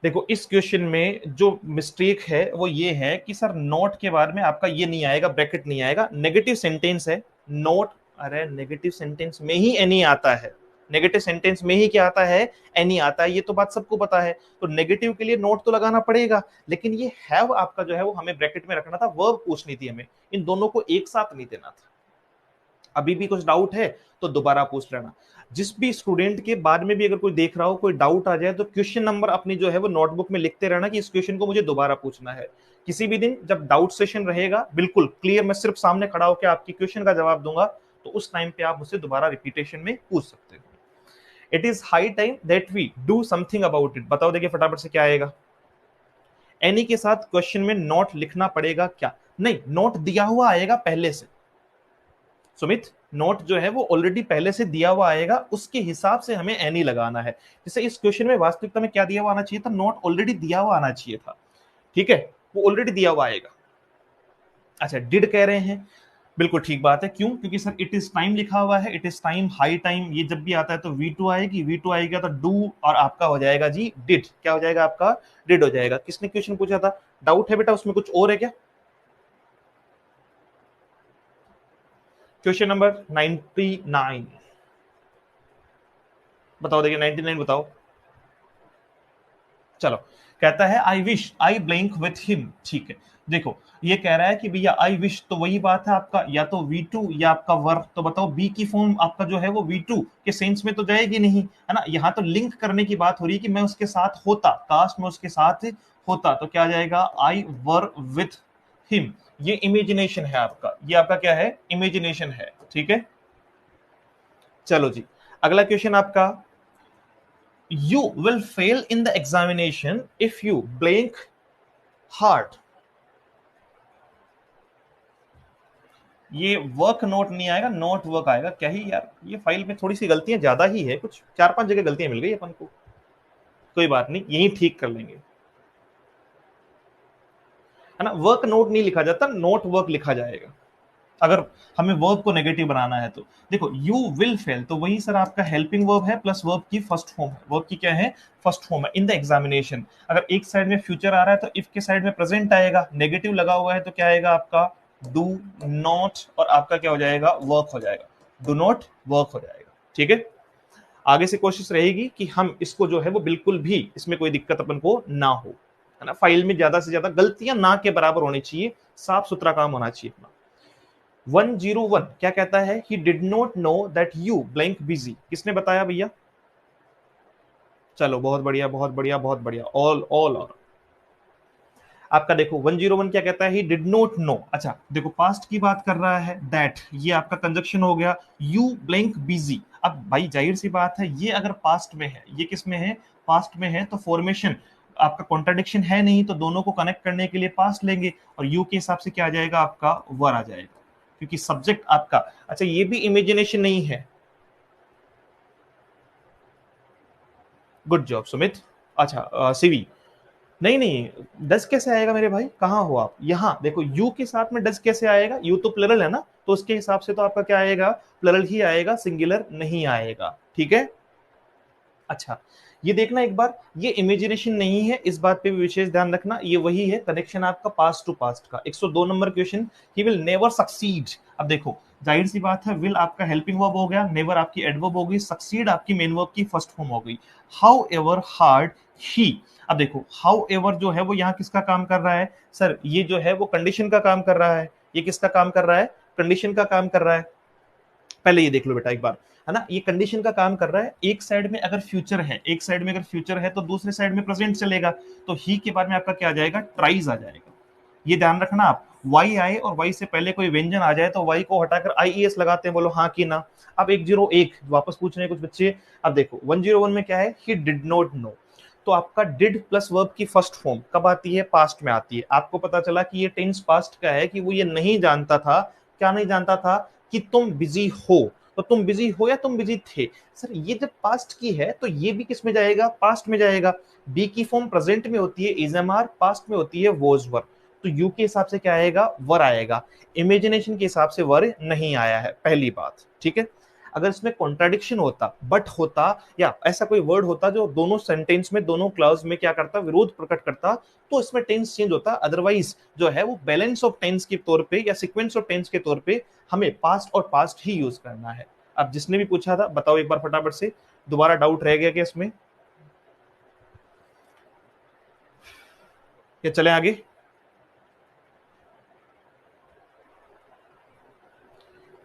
देखो इस क्वेश्चन में जो मिस्टेक है वो ये है कि सर नोट के बाद में आपका ये नहीं आएगा, ब्रैकेट नहीं आएगा, नेगेटिव सेंटेंस है नोट। अरे नेगेटिव सेंटेंस में ही एनी आता है। नेगेटिव सेंटेंस में ही क्या आता है, एनी आता है, ये तो बात सबको पता है। तो नेगेटिव के लिए नॉट तो लगाना पड़ेगा, लेकिन ये हैव आपका जो है वो हमें ब्रैकेट में रखना था, वर्ब पूछनी थी हमें, इन दोनों को एक साथ नहीं देना था। अभी भी कुछ डाउट है तो दोबारा पूछ लेना। जिस भी स्टूडेंट के बाद में भी अगर कोई देख रहा हो, कोई डाउट आ जाए, तो क्वेश्चन नंबर अपनी जो है वो नोटबुक में लिखते रहना कि इस क्वेश्चन को मुझे दोबारा पूछना है। किसी भी दिन जब डाउट सेशन रहेगा, बिल्कुल क्लियर, मैं सिर्फ सामने खड़ा होकर आपकी क्वेश्चन का जवाब दूंगा, तो उस टाइम पे आप मुझसे दोबारा रिपीटेशन में पूछ सकते हो। It is high time that we do something about it. बताओ देखिए फटाफट से क्या आएगा। एनी के साथ क्वेश्चन में नोट लिखना पड़ेगा क्या? नहीं, नोट दिया हुआ आएगा पहले से। सुमित, नोट जो है वो ऑलरेडी पहले से दिया हुआ आएगा, उसके हिसाब से हमें एनी लगाना है। जैसे इस क्वेश्चन में वास्तविकता में क्या दिया हुआ आना चाहिए था, नोट ऑलरेडी दिया हुआ आना चाहिए था, ठीक है, वो ऑलरेडी दिया हुआ आएगा। अच्छा, डिड कह रहे हैं, बिल्कुल ठीक बात है। क्यों? क्योंकि सर इट इज टाइम लिखा हुआ है, it is time, high time, ये जब भी आता है तो V2 आएगी, V2 आएगा तो डू, और आपका हो जाएगा जी डिड। क्या हो जाएगा आपका? डिड हो जाएगा। किसने क्वेश्चन पूछा था? डाउट है बेटा उसमें कुछ और है क्या? क्वेश्चन नंबर 99 बताओ, देखिए 99 बताओ। चलो, कहता है I wish I blank with him. ठीक है, देखो ये कह रहा है कि भैया आई विश, तो वही बात है आपका, या तो V2 या आपका वर। तो बताओ बी की फॉर्म आपका जो है वो V2 के सेंस में तो जाएगी नहीं, है ना। यहाँ तो लिंक करने की बात हो रही है कि मैं उसके साथ होता, काश मैं उसके साथ होता, तो क्या आ जाएगा? आई वर विथ हिम। ये इमेजिनेशन है आपका, ये आपका क्या है? इमेजिनेशन है, ठीक है। चलो जी, अगला क्वेश्चन आपका, you will fail in the examination if you blank hard। ये वर्क नोट नहीं आएगा, नोट वर्क आएगा। क्या ही यार, ये फाइल में थोड़ी सी गलतियां ज्यादा ही है, कुछ 4-5 जगह गलतियां मिल गई अपन को, कोई बात नहीं, यही ठीक कर लेंगे, है ना। वर्क नोट नहीं लिखा जाता, नोट वर्क लिखा जाएगा अगर हमें वर्ब को नेगेटिव बनाना है तो। देखो यू विल फेल, तो वही सर आपका हेल्पिंग वर्ब है प्लस वर्ब की फर्स्ट फॉर्म है। वर्ब की क्या है? फर्स्ट फॉर्म है। इन द एग्जामिनेशन, अगर एक साइड में फ्यूचर आ रहा है तो इफ के साइड में प्रेजेंट आएगा, नेगेटिव लगा हुआ है तो क्या आएगा आपका? डू नॉट, और आपका क्या हो जाएगा? वर्क हो जाएगा, डू नॉट वर्क हो जाएगा, ठीक है। आगे से कोशिश रहेगी कि हम इसको जो है वो बिल्कुल भी इसमें कोई दिक्कत अपन को ना हो, है ना। फाइल में ज्यादा से ज्यादा गलतियां ना के बराबर होनी चाहिए, साफ सुथरा काम होना चाहिए अपना। 101 क्या कहता है? He did not know that you blank busy। किसने बताया भैया? चलो बहुत बढ़िया, बहुत बढ़िया, बहुत बढ़िया, ऑल ऑल। और आपका देखो 101 क्या कहता है? He did not know। अच्छा देखो, पास्ट की बात कर रहा है, that ये आपका कंजक्शन हो गया, you blank busy। अब भाई जाहिर सी बात है, ये अगर पास्ट में है, ये किस में है? पास्ट में है, तो फॉर्मेशन आपका कॉन्ट्राडिक्शन है नहीं, तो दोनों को कनेक्ट करने के लिए पास्ट लेंगे, और यू के हिसाब से क्या आ जाएगा आपका? वर आ जाएगा, क्योंकि सब्जेक्ट आपका। अच्छा, ये भी इमेजिनेशन नहीं है। Good job Sumit. अच्छा सीवी, नहीं नहीं, डज कैसे आएगा मेरे भाई? कहाँ हो आप? यहाँ देखो, यू के साथ में डज कैसे आएगा? यू तो प्लरल है ना, तो उसके हिसाब से तो आपका क्या आएगा? प्लरल ही आएगा, सिंगुलर नहीं आएगा, ठीक है। अच्छा, ये देखना एक बार, ये इमेजिनेशन नहीं है, इस बात पे भी विशेष ध्यान रखना। ये वही है कनेक्शन आपका पास्ट टू पास्ट का। 102 number question, he will never succeed. अब देखो जाहिर सी बात है, विल आपका हेल्पिंग वर्ब हो गया, नेवर आपकी एडवर्ब हो गई, सक्सीड आपकी मेन वर्ब की फर्स्ट फॉर्म हो गई। हाउ एवर हार्ड ही। अब देखो हाउ एवर जो है वो यहाँ किसका काम कर रहा है? सर ये जो है वो कंडीशन का काम कर रहा है। ये किसका काम कर रहा है? कंडीशन का काम कर रहा है। पहले ये देख लो बेटा एक बार, है ना, ये कंडीशन का काम कर रहा है। एक साइड में अगर फ्यूचर है, एक साइड में अगर फ्यूचर है तो दूसरे साइड में प्रेजेंट चलेगा, तो ही के बाद में आपका क्या आ जाएगा? ट्राइज आ जाएगा। ये ध्यान रखना आप, वाई आए और वाई से पहले कोई व्यंजन आ जाए तो वाई को हटाकर IES लगाते हैं, बोलो हाँ कि ना। अब 101 वापस पूछ रहे हैं कुछ बच्चे। अब देखो 101 में क्या है? ही डिड नॉट नो, तो आपका डिड प्लस वर्ब की फर्स्ट फॉर्म कब आती है? पास्ट में आती है। आपको पता चला कि ये टेंस पास्ट का है, कि वो ये नहीं जानता था। क्या नहीं जानता था? कि तुम बिजी हो, तो तुम बिजी हो या तुम बिजी थे। सर ये जब पास्ट की है तो ये भी किस में जाएगा? पास्ट में जाएगा। बी की फॉर्म प्रेजेंट में होती है इज एम आर, पास्ट में होती है वॉज वर, तो यू के हिसाब से क्या आएगा? वर आएगा। इमेजिनेशन के हिसाब से वर नहीं आया है, पहली बात, ठीक है। अगर इसमें कॉन्ट्राडिक्शन होता, बट होता, या ऐसा कोई वर्ड होता जो दोनों सेंटेंस में, दोनों क्लॉज में क्या करता? विरोध प्रकट करता, तो इसमें टेंस चेंज होता। अदरवाइज जो है वो बैलेंस ऑफ टेंस के तौर पे या सीक्वेंस ऑफ टेंस के तौर पे हमें पास्ट और पास्ट ही यूज करना है। अब जिसने भी पूछा था बताओ एक बार फटाफट से, दोबारा डाउट रह गया क्या इसमें, क्या चले आगे?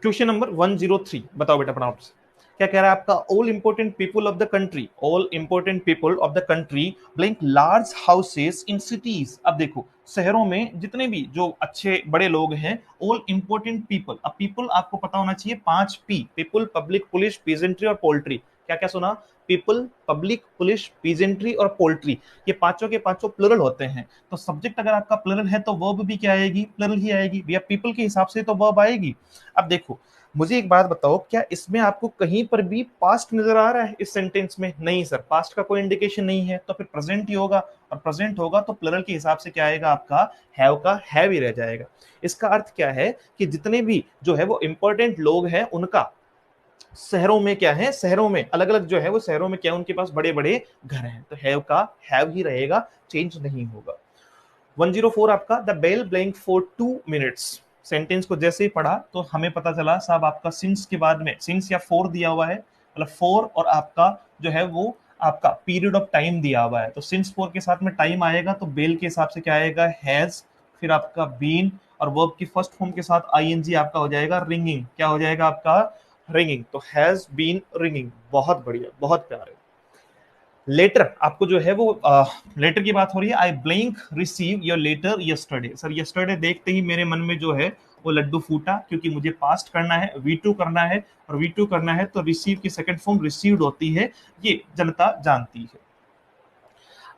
क्वेश्चन नंबर 103 बताओ बेटा फटाफट से, क्या कह रहा है आपका? All important people of the country, all important people of the country blank large houses in cities. अब देखो शहरों में जितने भी जो अच्छे बड़े लोग हैं, ऑल इंपोर्टेंट पीपल, अब पीपल आपको पता होना चाहिए 5 P, people, public, police, peasantry और पोल्ट्री। क्या क्या सुना? पीपल, पब्लिक, पुलिस, पीजेंट्री और पोल्ट्री, ये पांचों के पांचों प्लरल होते हैं। तो सब्जेक्ट अगर आपका प्लरल है तो वर्ब भी क्या आएगी? प्लरल ही आएगी भैया, पीपल के हिसाब से तो वर्ब आएगी। अब देखो मुझे एक बात बताओ, क्या इसमें आपको कहीं पर भी पास्ट नजर आ रहा है इस सेंटेंस में? नहीं सर, पास्ट का कोई इंडिकेशन नहीं है, तो फिर प्रेजेंट ही होगा, और प्रेजेंट होगा तो प्लरल के हिसाब से क्या आएगा आपका? हैव का हैव ही रह जाएगा। इसका अर्थ क्या है कि जितने भी जो है वो इंपॉर्टेंट लोग हैं उनका शहरों में क्या है, शहरों में अलग अलग जो है वो शहरों में क्या है, उनके पास बड़े बड़े घर हैं, तो हैव का हैव ही रहेगा, चेंज नहीं होगा। 104 आपका, the bell blank for 2 minutes. Sentence को जैसे ही पढ़ा तो हमें पता चला साहब आपका सिंस के बाद में सिंस या फोर दिया हुआ है, मतलब फोर और आपका जो है वो आपका पीरियड ऑफ टाइम दिया हुआ है, तो सिंस फोर के साथ में टाइम आएगा तो बेल के हिसाब से क्या आएगा? हैज, फिर आपका बीन, और वर्ब की फर्स्ट फॉर्म के साथ आईएनजी आपका हो जाएगा रिंगिंग। क्या हो जाएगा आपका? रिंगिंग। तो हैज बीन रिंगिंग, बहुत बढ़िया, बहुत प्यारे। लेटर आपको जो है वो लेटर की बात हो रही है। I blank receive your letter yesterday. Sir yesterday देखते ही मेरे मन में जो है वो लड्डू फूटा, क्योंकि मुझे पास्ट करना है, V2 करना है, और V2 करना है तो रिसीव की सेकंड फॉर्म रिसीव्ड होती है, ये जनता जानती है।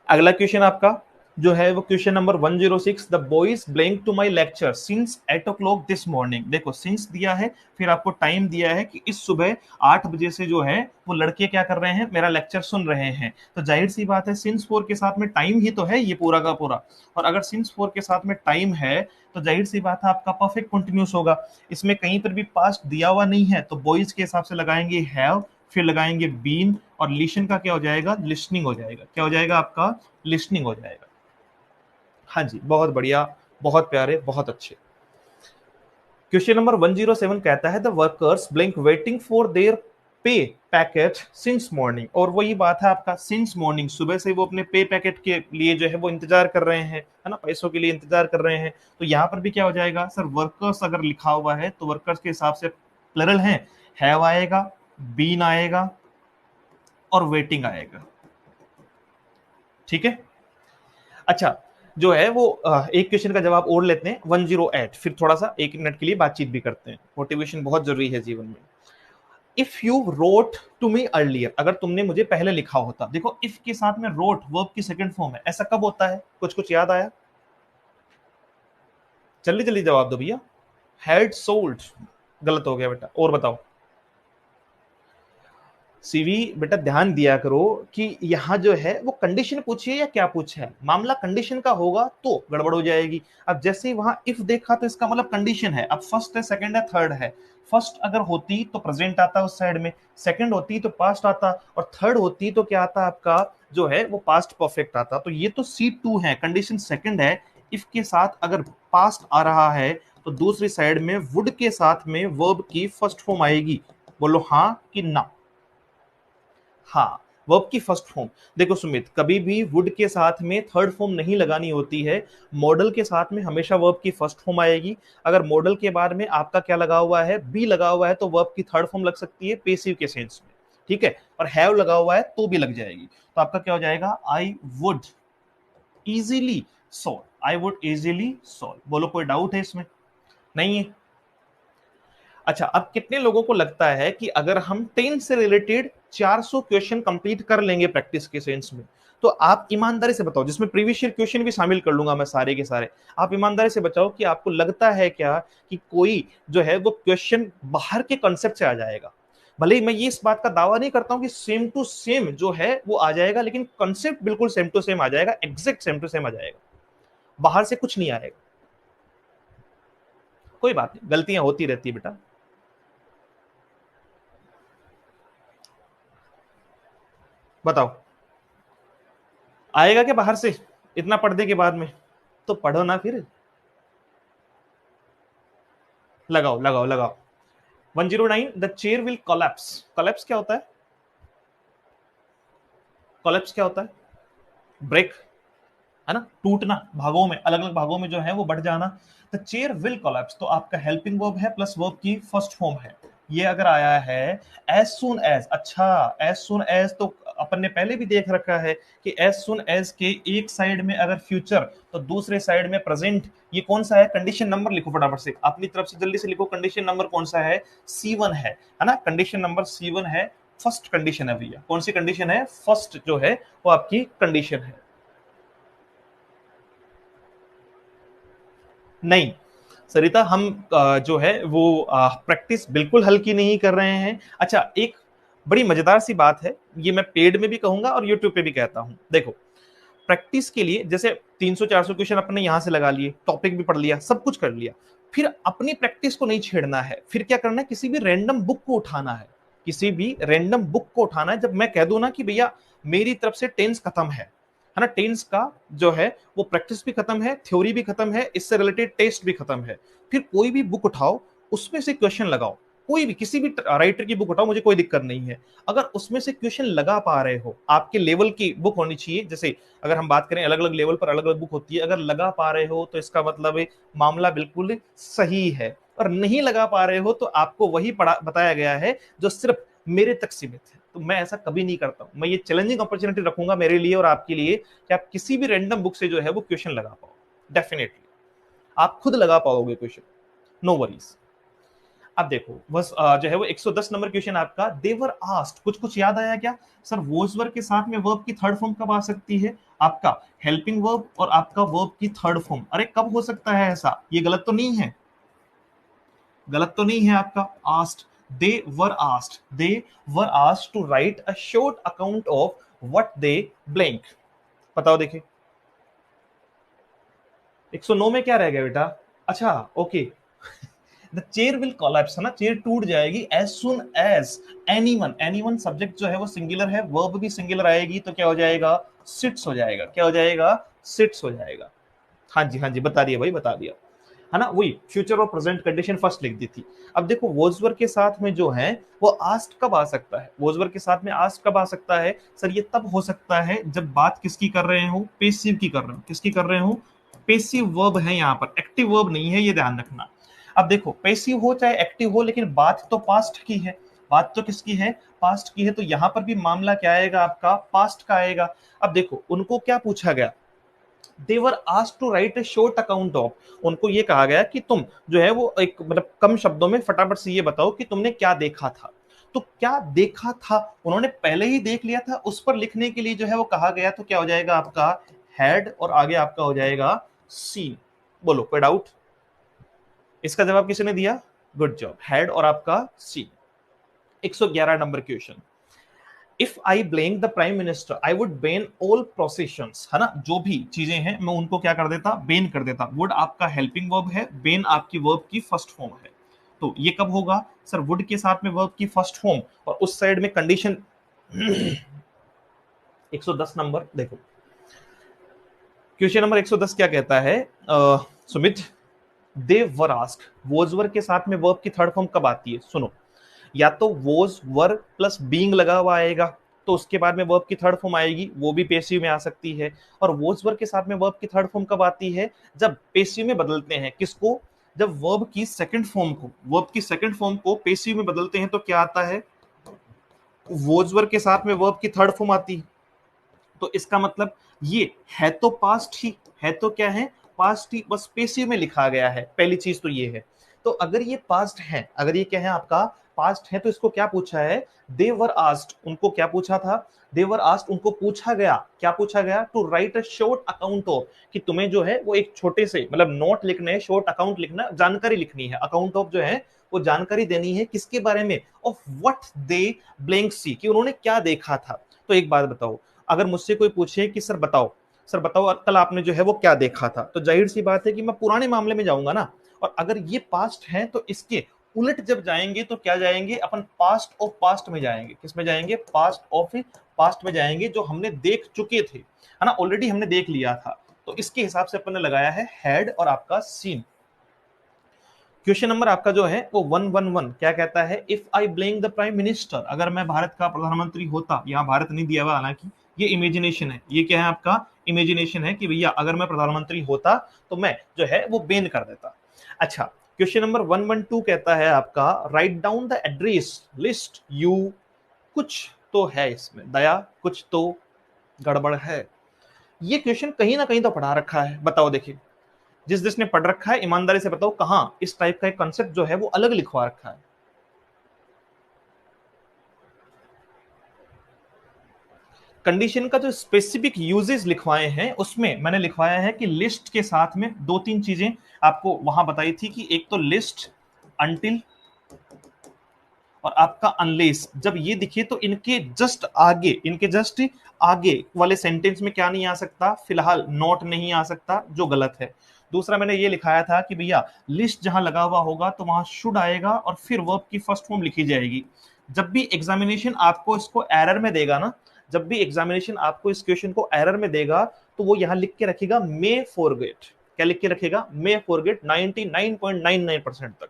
अगला क्वेश्चन आपका जो है वो question number 106, the boys blank to my lecture since 8 o'clock this morning. देखो सिंस दिया है, फिर आपको टाइम दिया है कि इस सुबह 8 बजे से जो है वो लड़के क्या कर रहे हैं? मेरा लेक्चर सुन रहे हैं। तो जाहिर सी बात है सिंस फोर के साथ में टाइम ही तो है ये पूरा का पूरा, और अगर सिंस फोर के साथ में टाइम है तो जाहिर सी बात है आपका परफेक्ट कंटिन्यूस होगा। इसमें कहीं पर भी पास्ट दिया हुआ नहीं है, तो बॉयज के हिसाब से लगाएंगे हैव, फिर लगाएंगे बीन, और लिशन का क्या हो जाएगा? लिसनिंग हो जाएगा। क्या हो जाएगा आपका? लिसनिंग हो जाएगा। हाँ जी, बहुत बढ़िया, बहुत प्यारे, बहुत अच्छे। क्वेश्चन नंबर 107 कहता है the workers blank waiting for their पे पैकेट सिंस मॉर्निंग। और वही बात है आपका सिंस मॉर्निंग, सुबह से वो अपने पे पैकेट के लिए जो है वो इंतजार कर रहे हैं, है ना, पैसों के लिए इंतजार कर रहे हैं। तो यहाँ पर भी क्या हो जाएगा सर? वर्कर्स अगर लिखा हुआ है तो वर्कर्स के हिसाब से प्लरल है, हैव आएगा, बीन आएगा, और वेटिंग आएगा। ठीक है, अच्छा जो है वो एक क्वेश्चन का जवाब और लेते हैं 108, फिर थोड़ा सा 1 मिनट के लिए बातचीत भी करते हैं। मोटिवेशन बहुत जरूरी है जीवन में। If you wrote to me earlier, अगर तुमने मुझे पहले लिखा होता। देखो इफ के साथ में रोट वर्ब की सेकंड फॉर्म है, ऐसा कब होता है? कुछ कुछ याद आया? जल्दी जल्दी जवाब दो भैया। हैड सोल्ड, गलत हो गया बेटा, और बताओ। सीवी बेटा ध्यान दिया करो कि यहाँ जो है वो कंडीशन पूछिए या क्या पूछा है। मामला कंडीशन का होगा तो गड़बड़ हो जाएगी। अब जैसे ही वहां इफ देखा तो इसका मतलब कंडीशन है। अब फर्स्ट है, सेकंड है, थर्ड है। फर्स्ट अगर होती तो प्रेजेंट आता उस साइड में, सेकंड होती तो पास्ट आता, और थर्ड होती तो क्या आता आपका? जो है वो पास्ट परफेक्ट आता। तो ये तो C2 है, कंडीशन सेकंड है। इफ के साथ अगर पास्ट आ रहा है तो दूसरी साइड में वुड के साथ में वर्ब की फर्स्ट फॉर्म आएगी। बोलो हाँ कि ना? हाँ, वर्ब की फर्स्ट फॉर्म। देखो सुमित, कभी भी वुड के साथ में थर्ड फॉर्म नहीं लगानी होती है। मॉडल के साथ में हमेशा वर्ब की फर्स्ट फॉर्म आएगी। अगर मॉडल के बाद में आपका क्या लगा हुआ है? बी लगा हुआ है, तो वर्ब की थर्ड फॉर्म लग सकती है पेसिव के सेंस में। ठीक है, और हैव लगा हुआ है तो भी लग जाएगी। तो आपका क्या हो जाएगा? I would easily solve, I would easily solve. बोलो कोई डाउट है इसमें? नहीं है? अच्छा, अब कितने लोगों को लगता है कि अगर हम 10 से रिलेटेड 400 क्वेश्चन कंप्लीट कर लेंगे प्रैक्टिस के सेंस में, तो आप ईमानदारी से बताओ, जिसमें प्रीवियस ईयर क्वेश्चन भी शामिल कर लूंगा मैं सारे के सारे, आप ईमानदारी से बताओ कि आपको लगता है क्या कि कोई जो है वो क्वेश्चन बाहर के कॉन्सेप्ट से आ जाएगा? भले ही मैं ये इस बात का दावा नहीं करता हूं कि सेम टू सेम जो है वो आ जाएगा, लेकिन कॉन्सेप्ट बिल्कुल सेम टू सेम आ जाएगा, एग्जैक्ट सेम टू सेम आ जाएगा, बाहर से कुछ नहीं आएगा। कोई बात नहीं, गलतियां होती रहती है बेटा। बताओ आएगा क्या बाहर से इतना पढ़ने के बाद में? तो पढ़ो ना फिर, लगाओ लगाओ लगाओ। 109 the chair will collapse. Collapse क्या होता है? कोलैप्स क्या होता है? ब्रेक, है ना, टूटना, भागों में, अलग अलग भागों में जो है वो बढ़ जाना। द चेयर विल कोलैप्स तो आपका हेल्पिंग वर्ब है प्लस वर्ब की फर्स्ट फॉर्म है। ये अगर आया है एज सुन एज, अच्छा एज सुन एज तो अपन ने पहले भी देख रखा है कि एज सुन एज के एक साइड में अगर फ्यूचर तो दूसरे साइड में प्रेजेंट। ये कौन सा है? कंडीशन नंबर लिखो फटाफट से, अपनी तरफ से जल्दी से लिखो। कंडीशन नंबर कौन सा है? C1 है ना, कंडीशन नंबर C1 है, फर्स्ट कंडीशन है भैया। कौन सी कंडीशन है? फर्स्ट जो है वो आपकी कंडीशन है। नहीं सरिता, हम जो है वो प्रैक्टिस बिल्कुल हल्की नहीं कर रहे हैं। अच्छा, एक बड़ी मजेदार सी बात है, ये मैं पेड में भी कहूंगा और यूट्यूब पे भी कहता हूं। देखो, प्रैक्टिस के लिए जैसे 300-400 क्वेश्चन अपने यहां से लगा लिए, टॉपिक भी पढ़ लिया, सब कुछ कर लिया, फिर अपनी प्रैक्टिस को नहीं छेड़ना है। फिर क्या करना है? किसी भी रैंडम बुक को उठाना है, किसी भी रैंडम बुक को उठाना है। जब मैं कह दूं ना कि भैया मेरी तरफ से टेंस खत्म है ना, टेंस का जो है वो प्रैक्टिस भी खत्म है, थ्योरी भी खत्म है, इससे रिलेटेड टेस्ट भी खत्म है, फिर कोई भी बुक उठाओ, उसमें से क्वेश्चन लगाओ। कोई भी किसी भी राइटर की बुक उठाओ, मुझे कोई दिक्कत नहीं है। अगर उसमें से क्वेश्चन लगा पा रहे हो, आपके लेवल की बुक होनी चाहिए। जैसे अगर हम बात करें अलग अलग लेवल पर अलग अलग बुक होती है, अगर लगा पा रहे हो तो इसका मतलब मामला बिल्कुल सही है। और नहीं लगा पा रहे हो तो आपको वही पढ़ा बताया गया है जो सिर्फ मेरे तक सीमित है। तो मैं ऐसा कभी नहीं करता हूं। मैं ये चैलेंजिंग अपॉर्चुनिटी रखूंगा मेरे लिए और आपके लिए कि आप किसी भी रैंडम बुक से जो है वो क्वेश्चन लगा पाओ। डेफिनेटली आप खुद लगा पाओगे क्वेश्चन, नो वरीज। अब देखो बस जो है वो 110 नंबर क्वेश्चन आपका, देवर आस्क्ड, कुछ कुछ याद आया क्या? सर वॉज वर्ब के साथ में वर्ब की थर्ड फॉर्म कब आ सकती है? आपका हेल्पिंग वर्ब और आपका वर्ब की थर्ड फॉर्म। अरे कब हो सकता है ऐसा? ये गलत तो नहीं है? गलत तो नहीं है आपका? Asked, they were asked, they were asked to write a short account of what they blank. बताओ देखिए 109 में क्या रह गया बेटा? अच्छा okay, the chair will collapse है ना, चेयर टूट जाएगी as soon as anyone. Anyone subject जो है वो सिंगुलर है, वर्ब भी सिंगुलर आएगी तो क्या हो जाएगा? सिट्स हो जाएगा। क्या हो जाएगा? सिट्स हो जाएगा। हाँ जी हाँ जी, बता दिया भाई, बता दिया, है ना। वही फ्यूचर और प्रेजेंट कंडीशन फर्स्ट लिख दी थी। अब देखो वोजवर के साथ में जो है वो आस्ट कब आ सकता है? वोजवर के साथ में आस्ट कब आ सकता है? सर ये तब हो सकता है जब बात किसकी कर रहे हो? पेसिव की कर रहे हो। किसकी कर रहे हो? पेसिव वर्ब है यहाँ पर, एक्टिव वर्ब नहीं है, ये ध्यान रखना। अब देखो पेसिव हो चाहे एक्टिव हो, लेकिन बात तो पास्ट की है। बात तो किसकी है? पास्ट की है। तो यहां पर भी मामला क्या आएगा आपका? पास्ट का आएगा। अब देखो उनको क्या पूछा गया? They were asked to write a short account of. उनको ये कहा गया कि तुम जो है वो एक मतलब कम शब्दों में फटाफट से ये बताओ कि तुमने क्या देखा था। तो क्या देखा था उन्होंने पहले ही देख लिया था, उस पर लिखने के लिए जो है वो कहा गया। तो क्या हो जाएगा आपका? हैड, और आगे आपका हो जाएगा सीन। बोलो कोई डाउट? इसका जवाब किसी ने दिया? गुड जॉब, हैड और आपका सी। 111 number question, if I blame the prime minister I would ban all processions, है ना, जो भी चीजें हैं मैं उनको क्या कर देता? बैन कर देता। वुड आपका हेल्पिंग वर्ब है, बैन आपकी वर्ब की फर्स्ट फॉर्म है। तो ये कब होगा? सर वुड के साथ में वर्ब की फर्स्ट फॉर्म और उस साइड में कंडीशन। 110 नंबर देखो, क्वेश्चन नंबर 110 क्या कहता है सुमित? दे वर आस्क, वॉज वर के साथ में वर्ब की थर्ड फॉर्म कब आती है? सुनो, या तो वॉज वर प्लस बीइंग लगा हुआ आएगा तो उसके बाद में वर्ब की थर्ड फॉर्म आएगी, वो भी पेसिव में आ सकती है। और वॉज वर के साथ में वर्ब की थर्ड फॉर्म कब आती है? जब पेसिव में बदलते हैं। किसको? जब वर्ब की सेकंड फॉर्म को, वर्ब की सेकंड फॉर्म को पेसिव में बदलते हैं तो क्या आता है? वॉज वर के साथ में वर्ब की थर्ड फॉर्म आती है। तो इसका मतलब ये है तो पास्ट ही है, तो क्या है? पास्ट ही, बस पेसिव में लिखा गया है। पहली चीज तो ये है। तो अगर ये पास्ट है, अगर ये क्या है आपका? पास्ट है, तो इसको क्या पूछा है? दे वर आस्क्ड, उनको क्या पूछा था? दे वर आस्क्ड, उनको पूछा गया, क्या पूछा गया? To write a short account of, कि तुम्हें जो है वो एक छोटे से मतलब नोट लिखने हैं, शॉर्ट अकाउंट लिखना, जानकारी लिखनी है। अकाउंट ऑफ जो है वो जानकारी देनी है किसके बारे में? ऑफ व्हाट दे ब्लैंक सी, कि उन्होंने क्या देखा था। तो एक बात बताओ, अगर मुझसे कोई पूछे कि सर बताओ, सर बताओ कल आपने जो है वो क्या देखा था, तो जाहिर सी बात है कि मैं पुराने मामले में जाऊंगा ना। और अगर ये पास्ट है तो इसके उलट जब जाएंगे तो क्या जाएंगे? अपन पास्ट ऑफ पास्ट में जाएंगे। किस में जाएंगे? पास्ट ऑफ पास्ट में जाएंगे, जो हमने देख चुके थे, है ना, ऑलरेडी हमने देख लिया था। तो इसके हिसाब से अपन ने लगाया है हैड और आपका सीन। क्वेश्चन नंबर आपका जो है वो 111 क्या कहता है, if I blame the prime minister, अगर मैं भारत का प्रधानमंत्री होता, यहाँ भारत नहीं दिया हुआ हालांकि, ये इमेजिनेशन है, ये क्या है आपका इमेजिनेशन है कि भैया अगर मैं प्रधानमंत्री होता तो मैं जो है वो बैन कर देता। अच्छा, क्वेश्चन नंबर 112 कहता है आपका, write down the address list you, कुछ तो है इसमें दया, कुछ तो गड़बड़ है। ये क्वेश्चन कहीं ना कहीं तो पढ़ा रखा है, बताओ देखिए, जिसने पढ़ रखा है ईमानदारी से बताओ कहां इस टाइप का एक कंसेप्ट जो है वो अलग लिखवा रखा है। कंडीशन का जो स्पेसिफिक यूजेस लिखवाए हैं उसमें मैंने लिखवाया है कि लिस्ट के साथ में दो तीन चीजें आपको वहां बताई थी कि एक तो लिस्ट, अनटिल और आपका अनलेस। जब ये दिखे तो इनके जस्ट आगे वाले सेंटेंस में क्या नहीं आ सकता, फिलहाल नॉट नहीं आ सकता, जो गलत है। दूसरा मैंने ये लिखाया था कि भैया लिस्ट जहां लगा हुआ होगा तो वहां शुड आएगा और फिर वर्ब की फर्स्ट फॉर्म लिखी जाएगी। जब भी एग्जामिनेशन आपको इसको एरर में देगा ना, जब भी एग्जामिनेशन आपको इस क्वेश्चन को एरर में देगा तो वो यहां लिख के रखेगा मे फॉरगेट। क्या लिख के रखेगा, मे फॉरगेट। 99.99% तक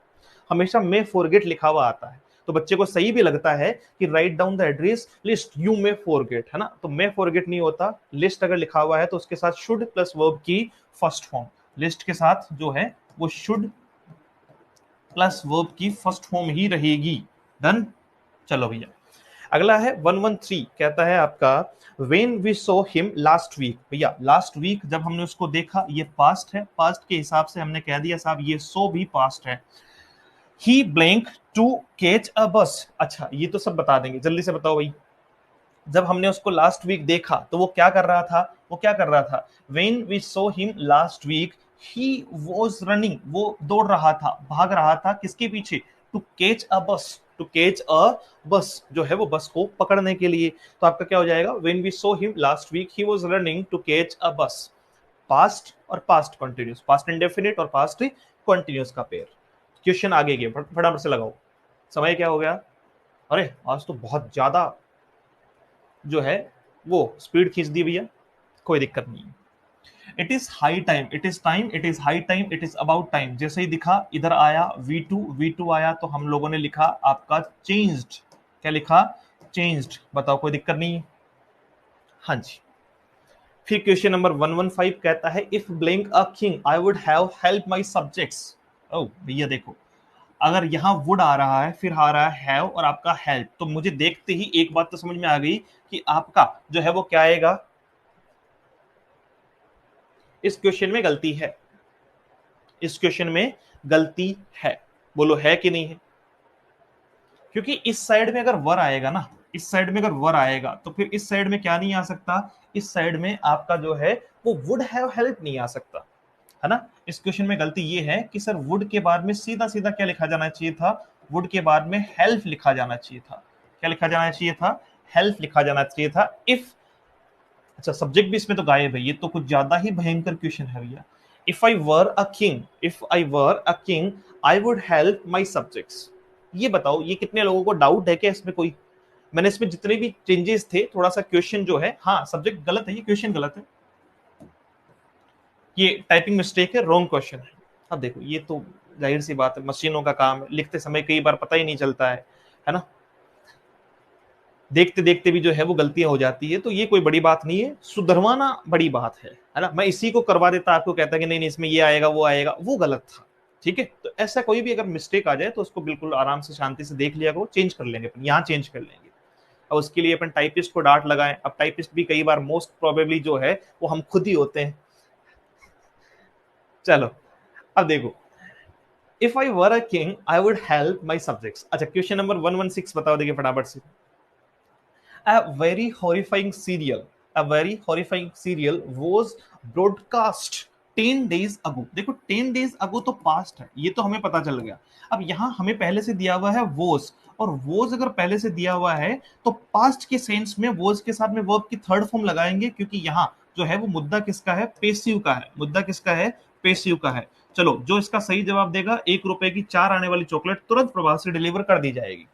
हमेशा मे फॉरगेट लिखा हुआ आता है। तो बच्चे को सही भी लगता है कि write down the address list you may forget, है ना, तो मे फॉरगेट नहीं होता। लिस्ट अगर लिखा हुआ है तो उसके साथ शुड प्लस वर्ब की फर्स्ट फॉर्म, लिस्ट के साथ जो है वो शुड प्लस वर्ब की फर्स्ट फॉर्म ही रहेगी। डन। चलो भैया, अगला है 113 कहता है आपका, when we saw him last week. भैया लास्ट वीक जब हमने उसको देखा, ये पास्ट है, पास्ट के हिसाब से हमने कह दिया साहब ये सो भी पास्ट है। ही ब्लैंक टू कैच अ बस। अच्छा, ये तो सब बता देंगे, जल्दी से बताओ भाई। जब हमने उसको लास्ट वीक देखा तो वो क्या कर रहा था, when we saw him last week he was running, वो दौड़ रहा था, भाग रहा था, किसके पीछे, टू कैच अ बस, जो है वो बस को पकड़ने के लिए। तो आपका क्या हो जाएगा, when we saw him last week he was running to catch a bus. Past और पास्ट कंटिन्यूस, पास्ट इंडेफिनिट और पास्ट कंटिन्यूस का पेयर। क्वेश्चन आगे गए, फटाफट से लगाओ। समय क्या हो गया, अरे आज तो बहुत ज्यादा जो है वो स्पीड खींच दी भैया, कोई दिक्कत नहीं है। It is high time, it is time, it is high time, it is about time. जैसे ही दिखा इधर आया V2 आया तो हम लोगों ने लिखा आपका चेंज्ड। क्या लिखा, चेंज्ड। बताओ कोई दिक्कत नहीं है। हाँ जी। फिर क्वेश्चन नंबर 115 कहता है, if blank a king I would have help my subjects. ओ भैया देखो, अगर यहाँ वुड आ रहा है, फिर आ रहा है हैव और आपका हेल्प, तो मुझे देखते ही एक बात तो समझ में आ गई कि आपका जो है वो क्या आएगा, इस क्वेश्चन में गलती है, इस क्वेश्चन में गलती है। बोलो है कि नहीं है। क्योंकि इस साइड में अगर वर आएगा ना, इस साइड में अगर वर आएगा तो फिर इस साइड में क्या नहीं आ सकता, इस साइड में आपका जो है वो वुड हैव हेल्प नहीं आ सकता, है ना। इस क्वेश्चन में गलती ये है कि सर वुड के बाद में सीधा सीधा क्या लिखा जाना चाहिए था, वुड के बाद में हेल्प लिखा जाना चाहिए था। क्या लिखा जाना चाहिए था, हेल्प लिखा जाना चाहिए था। इफ, अच्छा सब्जेक्ट भी इसमें तो गायब है, ये तो कुछ ज्यादा ही भयंकर क्वेश्चन है भैया। If I were a king, if I were a king I would help my subjects. ये बताओ, ये कितने लोगों को डाउट है क्या इसमें कोई। मैंने इसमें जितने भी चेंजेस थे, थोड़ा सा क्वेश्चन जो है, हाँ सब्जेक्ट गलत है, ये क्वेश्चन गलत है, ये टाइपिंग मिस्टेक है, रॉन्ग क्वेश्चन है। अब देखो ये तो जाहिर सी बात है, मशीनों का काम है, लिखते समय कई बार पता ही नहीं चलता है ना, देखते देखते भी जो है वो गलतियां हो जाती है, तो ये कोई बड़ी बात नहीं है, सुधरवाना बड़ी बात है ना। मैं इसी को करवा देता, आपको कहता कि नहीं नहीं इसमें ये आएगा वो आएगा, वो गलत था। ठीक है, तो ऐसा कोई भी अगर मिस्टेक आ जाए तो उसको बिल्कुल आराम से शांति से देख लिया करो, चेंज कर लेंगे अपन, यहाँ चेंज कर लेंगे। और उसके लिए अपन टाइपिस्ट को डांट लगाएं, अब टाइपिस्ट भी कई बार मोस्ट प्रोबेबली जो है वो हम खुद ही होते हैं। चलो अब देखो, if I were a king I would help my subjects. अच्छा क्वेश्चन नंबर 116 बताओ, देखिए फटाफट से। A very horrifying serial, a very horrifying serial was broadcast 10 days ago। देखो 10 days ago तो पास्ट है, ये तो हमें पता चल गया। अब यहाँ हमें पहले से दिया हुआ है वोज, और वोज अगर पहले से दिया हुआ है तो पास्ट के सेंस में वोज के साथ में वर्ब की थर्ड फॉर्म लगाएंगे, क्योंकि यहाँ जो है वो मुद्दा किसका है, पेसिव का है, मुद्दा किसका है, पेसिव का है। चलो जो इसका सही जवाब देगा, 1 रुपए की 4 आने वाली चॉकलेट तुरंत प्रभाव से डिलीवर कर दी जाएगी।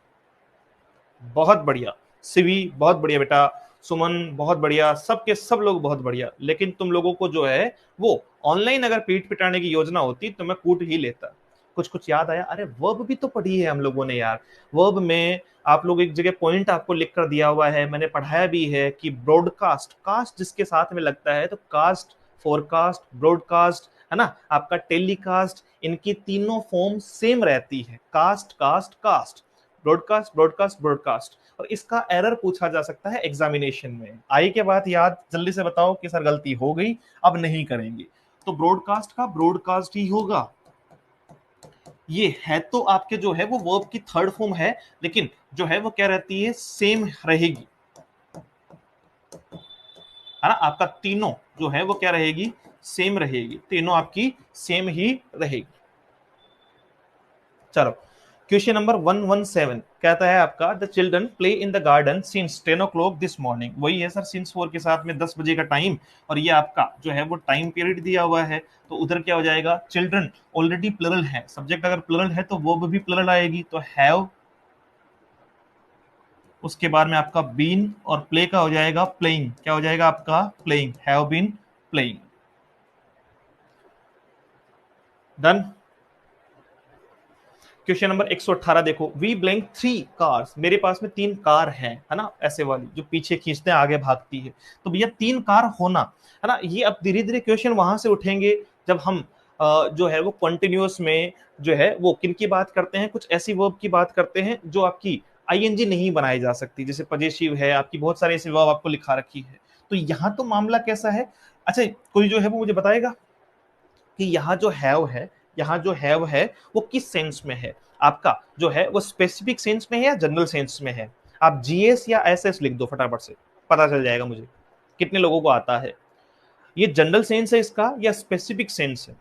बहुत बढ़िया सिवी, बहुत बढ़िया बेटा, सुमन बहुत बढ़िया, सबके सब लोग बहुत बढ़िया। लेकिन तुम लोगों को जो है वो ऑनलाइन अगर पीठ पिटाने की योजना होती तो मैं कूट ही लेता। कुछ कुछ याद आया? अरे वर्ब भी तो पढ़ी है हम लोगों ने यार। वर्ब में आप लोग एक जगह पॉइंट आपको लिख कर दिया हुआ है, मैंने पढ़ाया भी है कि ब्रॉडकास्ट, कास्ट जिसके साथ में लगता है तो कास्ट, फोरकास्ट, ब्रॉडकास्ट, है ना, आपका टेलीकास्ट, इनकी तीनों फॉर्म सेम रहती है, cast cast cast, broadcast broadcast broadcast. और इसका एरर पूछा जा सकता है एग्जामिनेशन में। आई के बाद याद जल्दी से बताओ कि सर गलती हो गई, अब नहीं करेंगे। तो ब्रॉडकास्ट का ब्रॉडकास्ट ही होगा। ये है तो आपके जो है वो वर्ब की थर्ड फॉर्म है, लेकिन जो है वो क्या रहती है, सेम रहेगी, है ना। आपका तीनों जो है वो क्या रहेगी, सेम रहेगी, तीनों आपकी सेम ही रहेगी। चलो क्वेश्चन नंबर 117 कहता है आपका, the children play in the garden since 10 o'clock this morning. वही है सर, सिंस 4 के साथ में 10 बजे का टाइम, और ये आपका जो है वो टाइम पीरियड दिया हुआ है। तो उधर क्या हो जाएगा, चिल्ड्रन ऑलरेडी प्लरल है, सब्जेक्ट अगर प्लरल है तो वो भी प्लरल आएगी, तो हैव, उसके बाद में आपका बीन, और प्ले का हो जाएगा प्लेइंग, क्या हो जाएगा आपका playing, have been playing. Done. Question number 118 देखो, वी ब्लैंक 3 कार्स, मेरे पास में 3 कार है ना, ऐसे वाली जो पीछे खींचते हैं आगे भागती है। तो भैया 3 कार होना, है ना, ये अब धीरे धीरे क्वेश्चन वहां से उठेंगे जब हम जो है वो कंटिन्यूअस में जो है वो किन की बात करते हैं, कुछ ऐसी वर्ब की बात करते हैं जो आपकी आईएनजी नहीं बनाई जा सकती, जैसे पजेसिव है आपकी, बहुत सारे ऐसे वर्ब आपको लिखा रखी है। तो यहाँ तो मामला कैसा है, अच्छा कोई जो है वो मुझे बताएगा कि यहाँ जो हैव है, यहाँ जो हैव है वो किस सेंस में है, आपका जो है वो स्पेसिफिक सेंस में है या जनरल सेंस में है। आप जीएस या एसएस लिख दो फटाफट से, पता चल जाएगा मुझे कितने लोगों को आता है। ये जनरल सेंस है इसका या स्पेसिफिक सेंस है,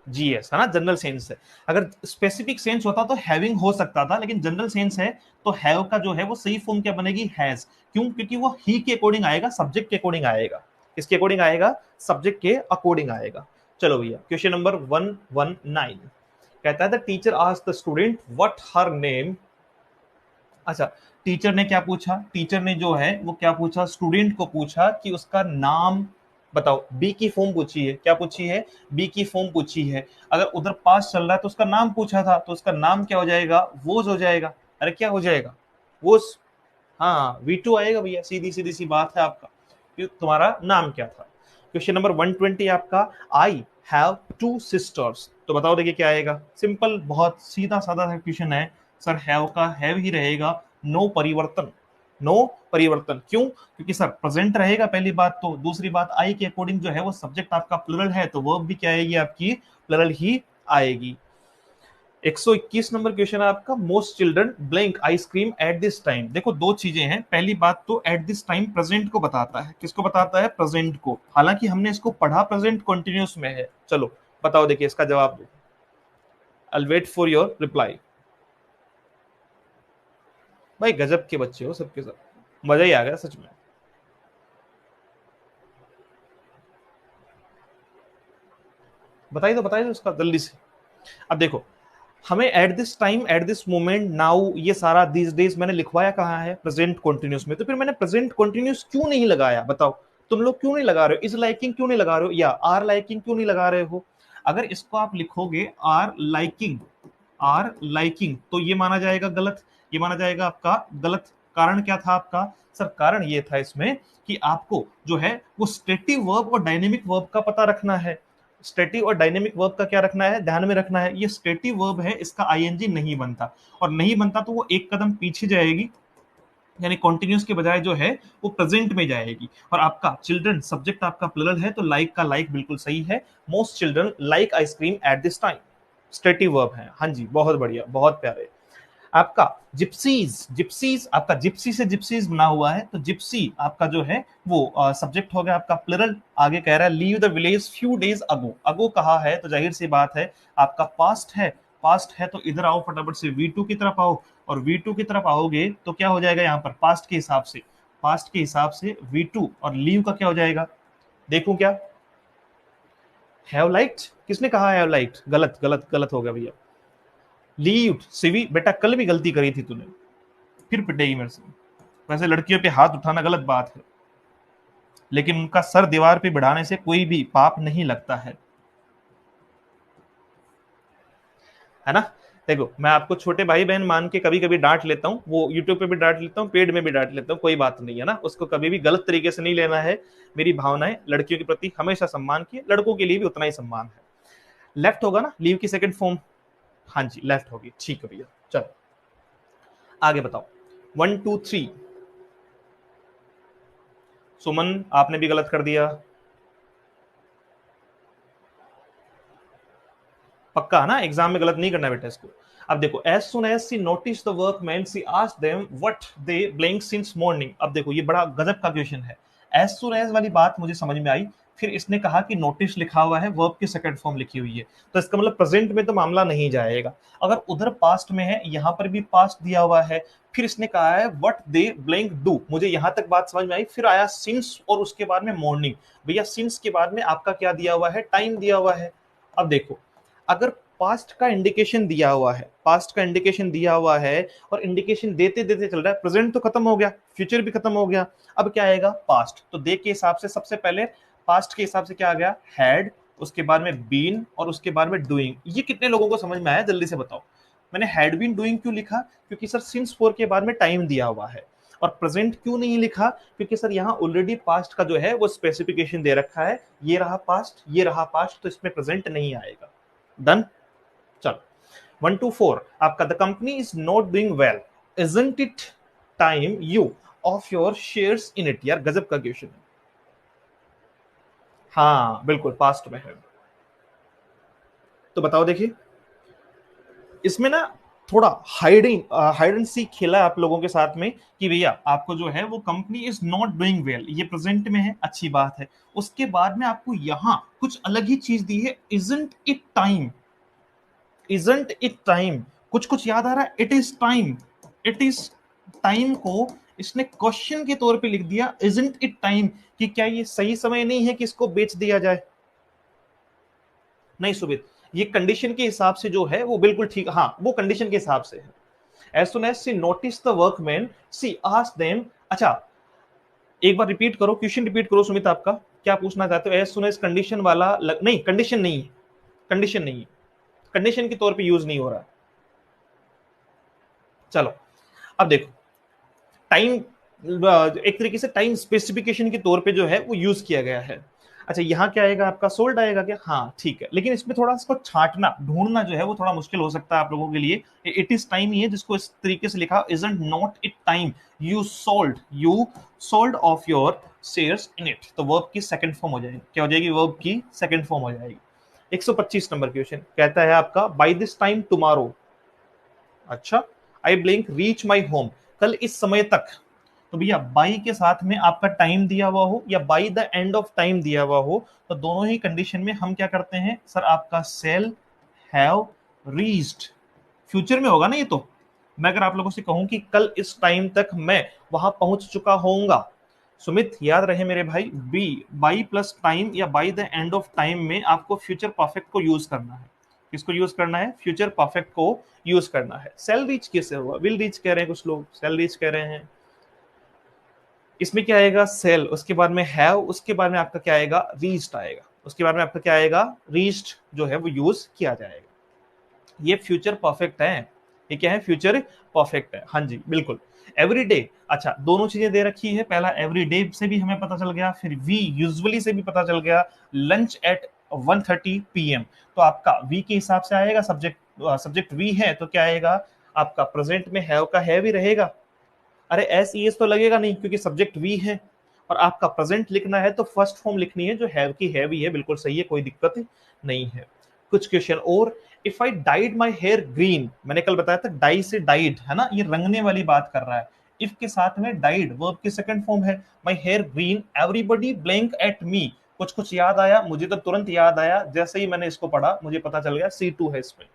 जीएस है ना, जनरल सेंस है। अगर स्पेसिफिक सेंस होता तो हैविंग हो सकता था, लेकिन जनरल सेंस है तो हैव का जो है वो सही फॉर्म क्या बनेगी, हैज। क्यों, क्योंकि वो ही के अकॉर्डिंग आएगा, सब्जेक्ट के अकॉर्डिंग आएगा। किसके अकॉर्डिंग आएगा, सब्जेक्ट के अकॉर्डिंग आएगा। चलो भैया क्वेश्चन नंबर 119 कहता है the teacher asked the student what her name. अच्छा, टीचर ने क्या पूछा, टीचर ने जो है वो क्या पूछा, स्टूडेंट को पूछा कि उसका नाम बताओ। बी की फॉर्म पूछी है, क्या पूछी है, बी की फॉर्म पूछी है। अगर उधर पास चल रहा है तो उसका नाम पूछा था, तो उसका नाम क्या हो जाएगा, वोज हो जाएगा। अरे क्या हो जाएगा, वोज। हाँ V2 आएगा भैया, सीधी सीधी सी बात है आपका, कि तुम्हारा नाम क्या था। क्वेश्चन नंबर 120 आपका, आई हैव 2 सिस्टर्स। तो बताओ देखिए क्या आएगा, सिंपल, बहुत सीधा साधा क्वेश्चन है सर, हैव का हैव ही रहेगा, नो परिवर्तन, नो परिवर्तन। क्यों, क्योंकि सर प्रेजेंट रहेगा पहली बात, तो दूसरी बात आई के अकॉर्डिंग जो है वो सब्जेक्ट आपका प्लरल है, तो वर्ब भी क्या आएगी आपकी, प्लरल ही आएगी। 121 नंबर क्वेश्चन है आपका, most children blank ice cream eight this time. देखो दो चीजें हैं, पहली बात तो एट दिस टाइम प्रेजेंट को बताता है, किसको बताता है, प्रेजेंट को, हालांकि हमने इसको पढ़ा प्रेजेंट कंटिन्यूअस में है। चलो बताओ देखिए इसका जवाब दो, I wait for your reply. भाई गजब के बच्चे हो सबके सब, मजा ही आ गया सच में। बताइए दो उसका जल्दी से। अब देखो, हमें eight this time, at this moment, now, ये सारा दिस डेज मैंने लिखवाया कहाँ है, प्रेजेंट कॉन्टिन्यूस में। तो फिर मैंने प्रेजेंट कॉन्टिन्यूस क्यों नहीं लगाया, बताओ तुम लोग क्यों नहीं लगा रहे हो, इज लाइकिंग क्यों नहीं लगा रहे हो, या आर लाइकिंग क्यों नहीं लगा रहे हो। अगर इसको आप लिखोगे आर लाइकिंग, आर लाइकिंग, तो ये माना जाएगा गलत, ये माना जाएगा आपका गलत। कारण क्या था आपका, सर कारण ये था इसमें कि आपको जो है वो स्टेटिव वर्ब और डायनेमिक वर्ब का पता रखना है। स्टेटिव और डायनेमिक वर्ब का क्या रखना है, ध्यान में रखना है। ये स्टेटिव वर्ब है, इसका आईएनजी नहीं बनता, और नहीं बनता तो वो एक कदम पीछे जाएगी, यानी कॉन्टिन्यूस के बजाय जो है वो प्रेजेंट में जाएगी। और आपका चिल्ड्रन सब्जेक्ट आपका प्लरल है, तो लाइक का लाइक बिल्कुल सही है, most children like ice cream eight this time, stative verb है। हाँ जी, बहुत बढ़िया, बहुत प्यारे। आपका जिप्सीज, जिप्सीज आपका जिप्सी से जिप्सीज बना हुआ है, तो जिप्सी आपका जो है वो सब्जेक्ट हो गया आपका प्लरल। आगे कह रहा है leave the village few days ago, ago कहा है तो जाहिर सी बात है आपका पास्ट है, पास्ट है तो इधर आओ फटाफट से V2 की तरफ आओ, और V2 की तरफ आओगे तो क्या हो जाएगा यहाँ पर, पास्ट के हिसाब से, पास्ट के हिसाब से V2, और लीव का क्या हो जाएगा, देखूं क्या, हैव लाइक्ड, किसने कहा हैव लाइक्ड, गलत गलत गलत हो गया भैया, लीव सीवी, बेटा कल भी गलती करी थी तूने, फिर पिटेगी मेरे से। वैसे लड़कियों पे हाथ उठाना गलत बात है, लेकिन उनका सर दीवार पे बढ़ाने से कोई भी पाप नहीं लगता है। है ना। देखो मैं आपको छोटे भाई बहन मान के कभी कभी डांट लेता हूँ, वो यूट्यूब पे भी डांट लेता हूँ, पेड में भी डांट लेता हूँ, कोई बात नहीं है ना, उसको कभी भी गलत तरीके से नहीं लेना है। मेरी भावनाएं लड़कियों के प्रति हमेशा सम्मान की है, लड़कों के लिए भी उतना ही सम्मान है। लेफ्ट होगा ना लीव की सेकंड फॉर्म? हाँ जी लेफ्ट होगी, ठीक है भैया। चलो आगे बताओ। 1 2 3। सुमन आपने भी गलत कर दिया, पक्का है ना, एग्जाम में गलत नहीं करना बेटा इसको। अब देखो, as soon as she notice the workman she asked them what they blink since morning. अब देखो ये बड़ा गजब का क्वेश्चन है। एज सुन एज वाली बात मुझे समझ में आई, फिर इसने कहा कि नोटिस लिखा हुआ है, वर्ब की सेकंड फॉर्म लिखी हुई है, तो इसका मतलब प्रेजेंट में तो मामला नहीं जाएगा। अगर उधर पास्ट में है, यहां पर भी पास्ट दिया हुआ है, फिर इसने कहा है व्हाट दे ब्लिंक डू, मुझे यहां तक बात समझ में आई। फिर आया सिंस और उसके बाद में मॉर्निंग। भैया सिंस के बाद में आपका क्या दिया हुआ है, टाइम दिया हुआ है। अब देखो, अगर पास्ट का इंडिकेशन दिया हुआ है, पास्ट का इंडिकेशन दिया हुआ है और इंडिकेशन देते देते चल रहा है, प्रेजेंट तो खत्म हो गया, फ्यूचर भी खत्म हो गया, अब क्या आएगा, पास्ट। तो दे के हिसाब से सबसे पहले पास्ट के हिसाब से क्या आ गया, हैड, उसके बाद में बीन और उसके बाद में डूइंग। ये कितने लोगों को समझ में आया, जल्दी से बताओ। मैंने हैड बीन डूइंग क्यों लिखा, क्योंकि सर सिंस फोर के बाद में टाइम दिया हुआ है। और प्रेजेंट क्यों नहीं लिखा, क्योंकि सर यहाँ ऑलरेडी पास्ट का जो है वो स्पेसिफिकेशन दे रखा है, ये रहा पास्ट, ये रहा पास्ट, तो इसमें प्रेजेंट नहीं आएगा। डन। चलो 1 2 4 आपका, the company is not doing well, isn't it time you of your shares in it. यार गजब का क्वेश्चन है। हाँ बिल्कुल पास्ट में है। तो बताओ देखिए, इसमें ना थोड़ा हाइड एंड सीक खेला है आप लोगों के साथ में, कि भैया आपको जो है वो company is not doing well, ये प्रेजेंट में है, अच्छी बात है। उसके बाद में आपको यहां कुछ अलग ही चीज दी है, isn't it time, isn't it time, कुछ कुछ याद आ रहा है, it is time, it is time को इसने क्वेश्चन के तौर पे लिख दिया, इजंट इट टाइम, कि क्या ये सही समय नहीं है कि इसको बेच दिया जाए। नहीं सुमित, ये कंडीशन के हिसाब से जो है वो बिल्कुल ठीक, हाँ वो कंडीशन के हिसाब से है। As soon as she notice the workman she asked them. अच्छा एक बार रिपीट करो, क्वेश्चन रिपीट करो सुमित, आपका क्या पूछना चाहते हो। एज सुन एज कंडीशन वाला नहीं, कंडीशन नहीं है, कंडीशन नहीं है, कंडीशन के तौर पे यूज नहीं हो रहा। चलो अब देखो, टाइम एक तरीके से टाइम स्पेसिफिकेशन के तौर पे जो है वो यूज किया गया है। अच्छा यहाँ क्या आएगा आपका, सोल्ड आएगा क्या, हाँ ठीक है, लेकिन इसमें थोड़ा इसको छांटना ढूंढना जो है वो थोड़ा मुश्किल हो सकता है आप लोगों के लिए। इट इज टाइम ही है जिसको इस तरीके से लिखा, isn't not it time you sold off your shares in it, तो वर्ब की सेकंड फॉर्म हो जाएगी, क्या हो जाएगी, वर्ब की सेकंड फॉर्म हो जाएगी। 125 नंबर क्वेश्चन कहता है आपका, बाय दिस टाइम टुमारो, अच्छा आई ब्लिंक रीच माई होम, कल इस समय तक। तो भैया बाई के साथ में आपका टाइम दिया हुआ हो या by the end of time दिया हुआ हो, तो दोनों ही कंडीशन में हम क्या करते हैं सर, आपका सेल हैव रीच्ड, फ्यूचर में होगा ना ये तो। मैं अगर आप लोगों से कहूं कि कल इस टाइम तक मैं वहां पहुंच चुका होऊंगा, सुमित याद रहे मेरे भाई, बी बाई प्लस टाइम या by the end of time में आपको फ्यूचर परफेक्ट को यूज करना है। किसको यूज करना है, फ्यूचर परफेक्ट को यूज करना है। सेल रीच कैसे हुआ, विल रीच कह रहे हैं कुछ लोग, सेल रीच कह रहे हैं। इसमें क्या आएगा, सेल, उसके बाद में हैव, उसके बाद में आपका क्या आएगा, रीच्ड आएगा, उसके बाद में आपका क्या आएगा, रीच्ड जो है वो यूज किया जाएगा। ये फ्यूचर परफेक्ट है, ये क्या है, फ्यूचर परफेक्ट है, हाँ जी बिल्कुल। एवरी डे, अच्छा दोनों चीजें दे रखी है, पहला एवरी डे से भी हमें पता चल गया, फिर वी यूजुअली से भी पता चल गया, लंच एट 1:30 PM, तो आपका वी के हिसाब से आएगा, सब्जेक्ट वी है तो क्या आएगा आपका, प्रेजेंट में हैव का है भी रहेगा, अरे एस ई एस तो लगेगा नहीं क्योंकि सब्जेक्ट वी है, और आपका प्रेजेंट लिखना है तो फर्स्ट फॉर्म लिखनी है जो हैव की है भी है, बिल्कुल सही है, कोई दिक्कत नहीं है। कुछ क्वेश्चन और, if I dyed my hair green, मैंने कल बताया था डाई से डाइड है ना, ये रंगने वाली बात कर रहा है। इफ के साथ में डाइड वर्ब की सेकंड फॉर्म है, my hair green everybody blank at me, कुछ कुछ याद आया मुझे, तो तुरंत याद आया जैसे ही मैंने इसको पढ़ा, मुझे पता चल गया C2 है इसमें,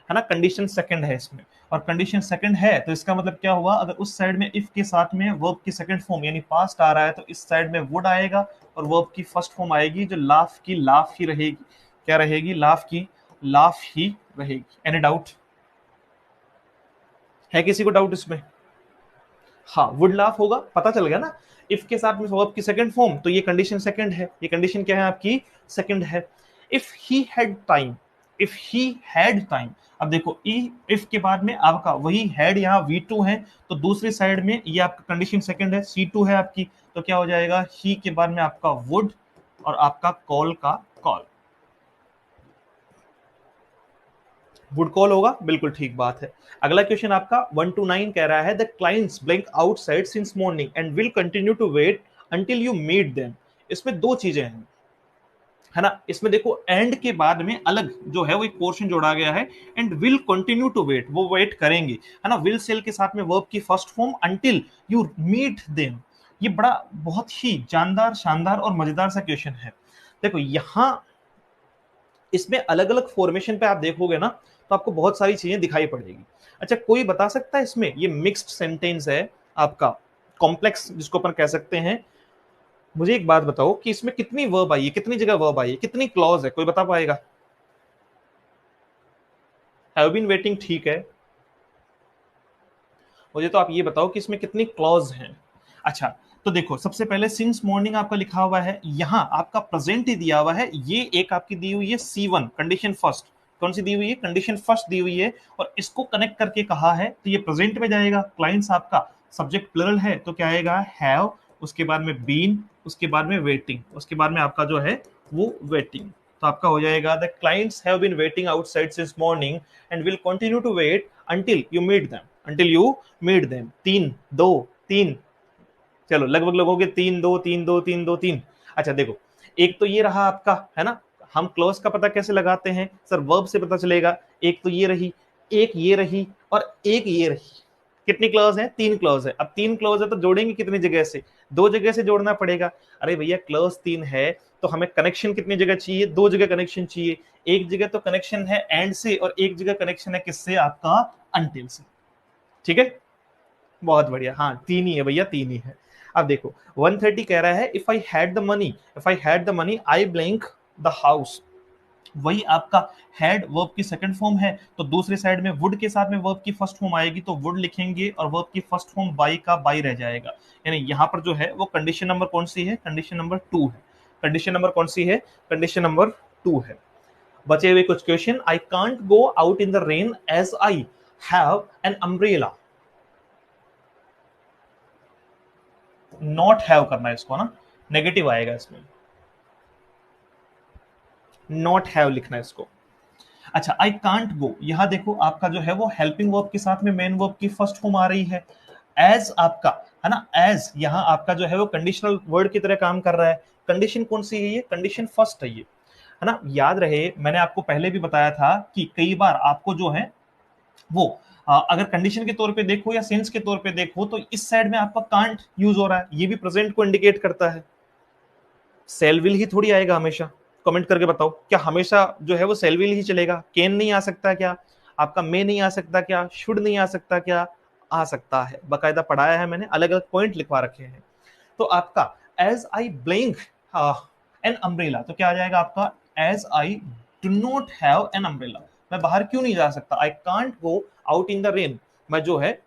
है ना, कंडीशन सेकंड है इसमें। और कंडीशन सेकंड है तो इसका मतलब क्या हुआ, अगर उस साइड में इफ के साथ में वर्ब की सेकंड फॉर्म यानी पास्ट आ रहा है, तो इस साइड में वुड आएगा और वर्ब की फर्स्ट फॉर्म आएगी जो लाफ की लाफ ही रहेगी, क्या रहेगी, लाफ की लाफ ही रहेगी। एनी डाउट है किसी को, डाउट इसमें, हाँ वुड लाफ होगा, पता चल गया ना, इफ के साथ में वर्ब की सेकंड फॉर्म, तो ये कंडीशन सेकंड है, ये कंडीशन क्या है आपकी, सेकंड है। If he had time, if he had time. अब देखो इफ के बाद में आपका वही हैड यहाँ V2 है, तो दूसरी साइड में ये आपका कंडीशन सेकंड है, C2 है आपकी, तो क्या हो जाएगा, ही के बाद में आपका वुड और आपका कॉल का कॉल, वुड कॉल होगा, बिल्कुल ठीक बात है। अगला क्वेश्चन आपका 1 to 9 कह रहा है the clients blank outside since morning and will continue to wait until you meet them. इसमें दो चीजें हैं, है ना, इसमें देखो एंड के बाद में अलग जो है वो एक पोर्शन जोड़ा गया है, and will continue to wait, वो वेट करेंगे, है ना, विल सेल के साथ में वर्ब की first form until you meet them. ये बड़ा बहुत ही जानदार, शानदार और मजेदार सा क्वेश्चन है। देखो यहां इसमें अलग अलग फॉर्मेशन पे आप देखोगे ना, तो आपको बहुत सारी चीजें दिखाई पड़ेगी। अच्छा, कोई बता सकता है इसमें, ये मिक्स्ड सेंटेंस है आपका, कॉम्प्लेक्स जिसको अपन कह सकते हैं, मुझे एक बात बताओ कि इसमें कितनी वर्ब आई है, कितनी जगह वर्ब आई है, कितनी क्लॉज है, कोई बता पाएगा? हैव बीन वेटिंग ठीक है, मुझे तो आप ये बताओ कि इसमें कितनी क्लॉज हैं। अच्छा, तो देखो सबसे पहले सिंस मॉर्निंग आपका लिखा हुआ है, यहां आपका प्रेजेंट ही दिया हुआ है, ये एक आपकी दी हुई है C1 कंडीशन फर्स्ट, कौन सी दी हुई है, कंडीशन फर्स्ट दी हुई है, और इसको कनेक्ट करके कहा है, तो ये प्रेजेंट में जाएगा, क्लाइंट्स आपका सब्जेक्ट प्लरल है, तो क्या आएगा, हैव, उसके बाद में बीन, उसके बाद में वेटिंग, उसके बाद में आपका जो है वो वेटिंग, तो आपका हो जाएगा the clients have been waiting outside since morning and will continue to wait until you meet them, until you meet them. तीन दो तीन, चलो लगभग लोगों के तीन दो तीन दो तीन दो तीन। अच्छा देखो, एक तो ये रहा आपका, है ना, हम क्लॉज का पता कैसे लगाते हैं सर, वर्ब से पता चलेगा, एक तो ये रही, एक ये रही, और एक ये रही, कितनी क्लॉज है, तीन क्लॉज है। अब तीन क्लॉज है तो जोड़ेंगे कितनी जगह से, दो जगह से जोड़ना पड़ेगा। अरे भैया क्लॉज तीन है तो हमें कनेक्शन कितनी जगह चाहिए, दो जगह कनेक्शन चाहिए, एक जगह तो कनेक्शन है एंड से, और एक जगह कनेक्शन है किससे, आपका अंटिल से, ठीक है, बहुत बढ़िया, हाँ तीन ही है भैया, तीन ही है। अब देखो 130 कह रहा है if I had the money, if I had the money I blank the house, वही आपका हैड वर्ब की सेकंड फॉर्म है, तो दूसरी साइड में वुड के साथ में वर्ब की फर्स्ट फॉर्म आएगी, तो वुड लिखेंगे और वर्ब की फर्स्ट फॉर्म बाई का बाई रह जाएगा, यानी यहां पर जो है वो कंडीशन नंबर कौन सी है, कंडीशन नंबर 2 है, कंडीशन नंबर कौन सी है, कंडीशन नंबर 2 है। बचे हुए कुछ question, I can't go out in the rain as I have an umbrella, not have करना है इसको ना, नेगेटिव आएगा इसमें, नॉट हैव लिखना है इसको। अच्छा, आई कांट गो, यहां देखो आपका जो है वो हेल्पिंग वर्ब के साथ में मेन वर्ब की फर्स्ट फॉर्म आ रही है, एज आपका, है ना, एज यहां आपका जो है वो कंडीशनल वर्ड की तरह काम कर रहा है, कंडीशन कौन सी है, ये कंडीशन फर्स्ट है ये, है ना, याद रहे मैंने आपको पहले भी बताया था कि कई बार आपको जो है वो अगर कंडीशन के तौर पे देखो या सेंस के तौर पे देखो, तो इस साइड में आपका कांट यूज हो रहा है, ये भी प्रेजेंट को इंडिकेट करता है, सेल विल ही थोड़ी आएगा हमेशा, कमेंट करके बताओ क्या हमेशा जो है वो सेल विल ही चलेगा, कैन नहीं आ सकता क्या, आपका मे नहीं आ सकता क्या, शुड नहीं आ सकता क्या, आ सकता है, बकायदा पढ़ाया है मैंने, अलग अलग पॉइंट लिखवा रखे हैं। तो आपका as I blink an umbrella, तो क्या आ जाएगा आपका, as I do not have an umbrella, मैं बाहर क्यों नहीं जा सकता, I can't go out in the rain, मैं जो है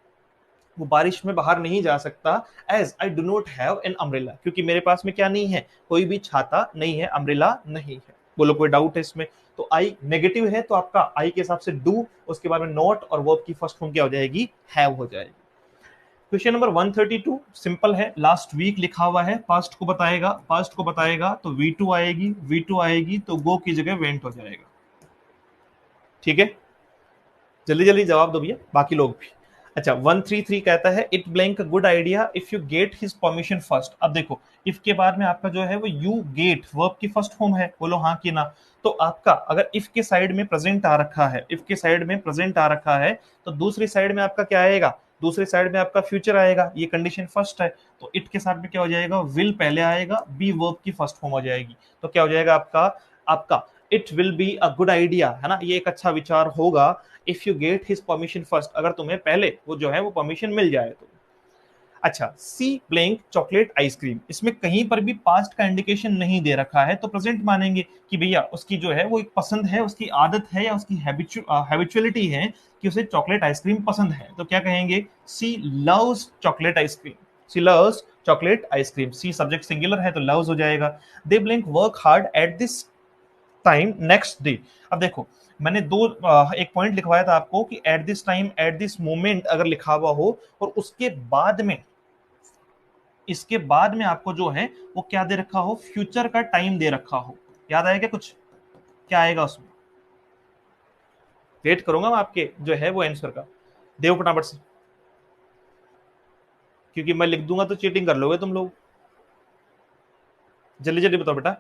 वो बारिश में बाहर नहीं जा सकता, as I do not have an umbrella, क्योंकि मेरे पास में क्या नहीं है, कोई भी छाता नहीं है, अम्ब्रेला नहीं है। बोलो कोई डाउट है इसमें? तो आई नेगेटिव है, तो आपका आई के हिसाब से डू, उसके बाद में नॉट, और वर्ब की फर्स्ट फॉर्म क्या हो जाएगी, हैव हो जाएगी। क्वेश्चन नंबर 132 सिंपल है, लास्ट वीक लिखा हुआ है, पास्ट को बताएगा, पास्ट को बताएगा तो V2 आएगी, V2 आएगी तो गो की जगह वेंट हो जाएगा, ठीक है, जल्दी जल्दी जवाब दो भैया, बाकी लोग भी। अच्छा 133 कहता है it blank good idea if you get his permission first. अब देखो इफ के बाद में आपका जो है वो यू गेट वर्ब की फर्स्ट फॉर्म है, बोलो हाँ कि ना। तो आपका अगर इफ के साइड में प्रेजेंट आ रखा है, इफ के साइड में प्रेजेंट आ रखा है, तो दूसरी साइड में आपका क्या आएगा, दूसरी साइड में आपका फ्यूचर आएगा, ये कंडीशन फर्स्ट है, तो इट के साथ में क्या हो जाएगा, विल पहले आएगा, बी वर्ब की फर्स्ट फॉर्म हो जाएगी, तो क्या हो जाएगा आपका, आपका it will be a good idea, है ना, ये एक अच्छा विचार होगा, if you get his permission first, अगर तुम्हें पहले वो जो है वो परमिशन मिल जाए तो। अच्छा, सी ब्लैंक चॉकलेट आइसक्रीम, इसमें कहीं पर भी पास्ट का इंडिकेशन नहीं दे रखा है, तो प्रेजेंट मानेंगे कि भैया उसकी जो है वो एक पसंद है, उसकी आदत है, या उसकी हैबिचुअलिटी है कि उसे चॉकलेट आइसक्रीम पसंद है, तो क्या कहेंगे, she loves chocolate ice cream, she loves chocolate ice cream, she subject singular है तो लव्स हो जाएगा। They blank work hard at this time next day. अब देखो मैंने एक पॉइंट लिखवाया था आपको कि at this time at this moment अगर लिखा हुआ हो और उसके बाद में, इसके बाद में आपको जो है वो क्या दे रखा हो, फ्यूचर का टाइम दे रखा हो। याद आएगा कुछ, क्या आएगा उसमें? वेट करूंगा मैं आपके जो है वो आंसर का। देव फटाफट से, क्योंकि मैं लिख दूंगा तो चीटिंग कर लोगे तुम लोग। जल्दी जल्दी बताओ बेटा।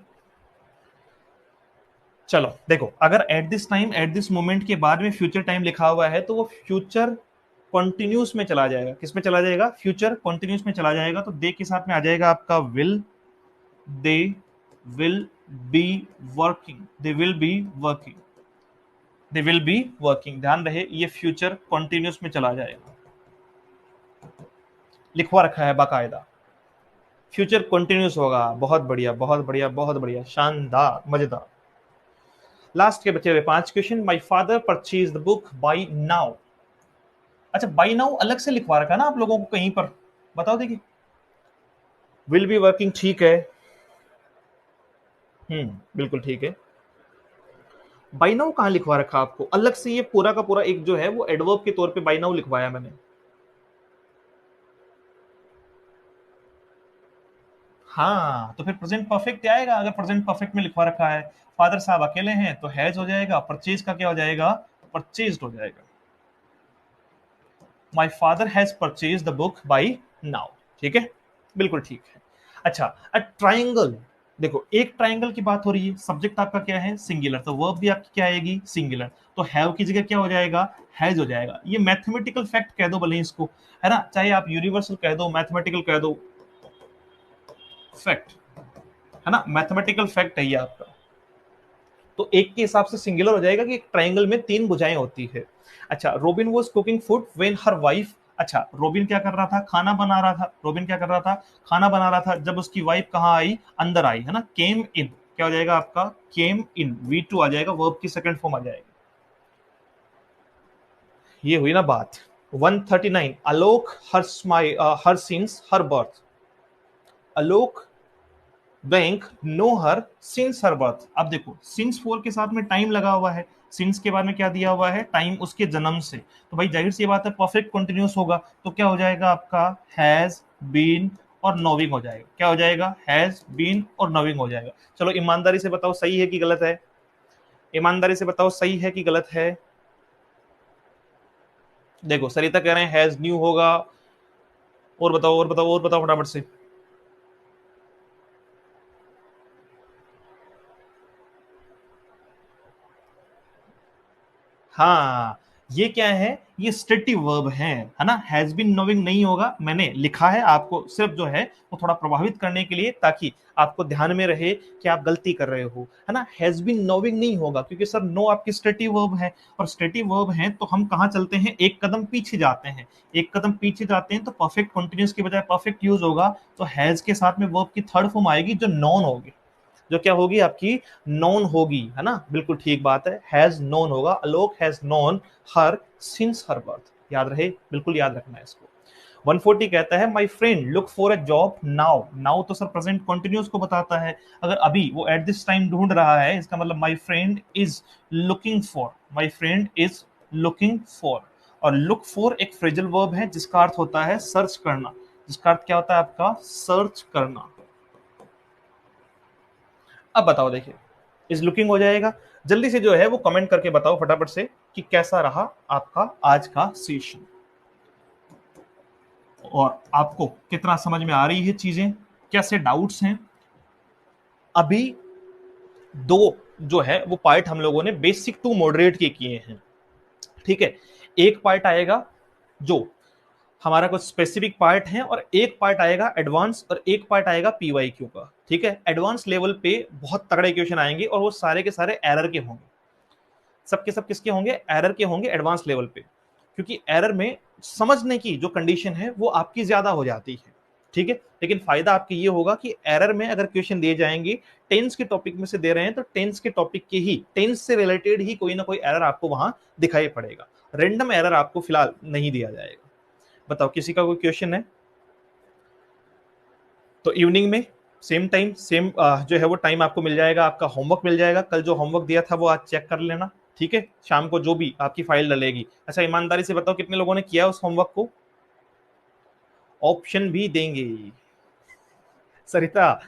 चलो देखो, अगर eight this time at this moment के बाद में फ्यूचर टाइम लिखा हुआ है तो वो फ्यूचर कॉन्टिन्यूस में चला जाएगा। किस में चला जाएगा? फ्यूचर कॉन्टिन्यूस में चला जाएगा। तो दे के साथ में आ जाएगा आपका will, they will be working, they will be working, they will be working. ध्यान रहे ये फ्यूचर कॉन्टिन्यूस में चला जाएगा, लिखवा रखा है बाकायदा, फ्यूचर कॉन्टिन्यूस होगा। बहुत बढ़िया बहुत बढ़िया बहुत बढ़िया, शानदार मजेदार। लास्ट के बचे हुए 5 question. My father purchase the book by now. अच्छा, बाय नाउ अलग से लिखवा रखा है ना आप लोगों को कहीं पर, बताओ देखिए। विल बी वर्किंग ठीक है, बिल्कुल ठीक है। बाय नाउ कहां लिखवा रखा आपको अलग से? ये पूरा का पूरा एक जो है वो एडवर्ब के तौर पे बाय नाउ लिखवाया मैंने। हाँ, तो फिर प्रेजेंट परफेक्ट आएगा। अगर प्रेजेंट परफेक्ट में लिखवा रखा है, फादर साहब अकेले हैं तो हैज हो जाएगा, परचेज का क्या हो जाएगा? परचेज्ड हो जाएगा। My father has purchase the book by now. ठीक है, बिल्कुल ठीक है। अच्छा, अ ट्राइंगल, देखो एक ट्राइंगल की बात हो रही है, सब्जेक्ट आपका क्या है? सिंगुलर, तो वर्ब भी आपकी क्या आएगी? सिंगुलर। तो हैव की जगह क्या हो जाएगा? हैज हो जाएगा। ये मैथमेटिकल फैक्ट कह दो भले इसको, है ना, चाहे आप यूनिवर्सल कह दो, मैथमेटिकल कह दो, फैक्ट है ना, मैथमेटिकल फैक्ट है ये आपका। तो एक के हिसाब से सिंगुलर हो जाएगा कि एक ट्राइंगल में 3 भुजाएं होती है। अच्छा, robin was cooking food when her wife. अच्छा, रोबिन क्या कर रहा था? खाना बना रहा था। रोबिन क्या कर रहा था? खाना बना रहा था जब उसकी वाइफ कहाँ आई? अंदर आई, है ना, केम इन। क्या हो जाएगा आपका? केम इन, V2 आ जाएगा, वर्ब की सेकंड फॉर्म आ जाएगी। ये हुई ना बात। 139, Alok her smile her since her birth. Alok bank know her since her birth. अब देखो सिंस 4 के साथ में टाइम लगा हुआ है, सिंस के बाद में क्या दिया हुआ है? टाइम, उसके जन्म से। तो भाई जाहिर सी बात है परफेक्ट कंटिन्यूस होगा, तो क्या हो जाएगा आपका? हैज बीन और नोविंग हो जाएगा। क्या हो जाएगा? हैज बीन और नोविंग हो जाएगा। चलो ईमानदारी से बताओ सही है कि गलत है? ईमानदारी से बताओ सही है कि गलत है? देखो सरिता कह रहे हैं हैज न्यू होगा। और बताओ और बताओ और बताओ फटाफट से। हाँ, ये क्या है? ये स्टेटिव वर्ब है ना, हैज बीन नोविंग नहीं होगा। मैंने लिखा है आपको सिर्फ जो है वो थोड़ा प्रभावित करने के लिए, ताकि आपको ध्यान में रहे कि आप गलती कर रहे हो, है ना। हैज बीन नोविंग नहीं होगा क्योंकि सर नो आपकी स्टेटिव वर्ब है, और स्टेटिव वर्ब है तो हम कहाँ चलते हैं? एक कदम पीछे जाते हैं। एक कदम पीछे जाते हैं तो परफेक्ट कंटिन्यूस की बजाय परफेक्ट यूज होगा। तो हैज के साथ में वर्ब की थर्ड फॉर्म आएगी जो नॉन होगी, जो क्या होगी आपकी? नोन होगी, है ना, बिल्कुल ठीक बात है। हैज नोन होगा, Alok has known her since her birth. याद रहे, बिल्कुल याद रखना है इसको। 140 कहता है my friend look for a job now. Now तो सर प्रेजेंट कंटिन्यूअस को बताता है। अगर अभी वो एट दिस टाइम ढूंढ रहा है, इसका मतलब my friend is looking for, my friend is looking for. और लुक फॉर एक फ्रेजल वर्ब है जिसका अर्थ होता है सर्च करना। जिसका अर्थ क्या होता है आपका? सर्च करना। अब बताओ देखिए, इज लुकिंग हो जाएगा। जल्दी से जो है वो कमेंट करके बताओ फटाफट से कि कैसा रहा आपका आज का सेशन, और आपको कितना समझ में आ रही है चीजें, कैसे डाउट्स हैं। अभी दो जो है वो पार्ट हम लोगों ने बेसिक टू मॉडरेट के किए हैं, ठीक है। एक पार्ट आएगा जो हमारा कुछ स्पेसिफिक पार्ट है, और एक पार्ट आएगा एडवांस, और एक पार्ट आएगा पीवाईक्यू का, ठीक है। एडवांस लेवल पे बहुत तगड़े क्वेश्चन आएंगे और वो सारे के सारे एरर के होंगे। सबके सब किसके होंगे? एरर के होंगे एडवांस लेवल पे, क्योंकि एरर में समझने की जो कंडीशन है वो आपकी ज्यादा हो जाती है, ठीक है। लेकिन फायदा आपकी ये होगा कि एरर में अगर क्वेश्चन दिए जाएंगे, टेंस के टॉपिक में से दे रहे हैं तो टेंस के टॉपिक के ही, टेंस से रिलेटेड ही कोई ना कोई एरर आपको वहां दिखाई पड़ेगा। रेंडम एरर आपको फिलहाल नहीं दिया जाएगा। बताओ किसी का कोई क्वेश्चन है तो इवनिंग में सेम टाइम सेम जो है वो टाइम आपको मिल जाएगा, आपका होमवर्क मिल जाएगा। कल जो होमवर्क दिया था वो आज चेक कर लेना, ठीक है। शाम को जो भी आपकी फाइल डलेगी। अच्छा ईमानदारी से बताओ कितने लोगों ने किया उस होमवर्क को? ऑप्शन भी देंगे सरिता,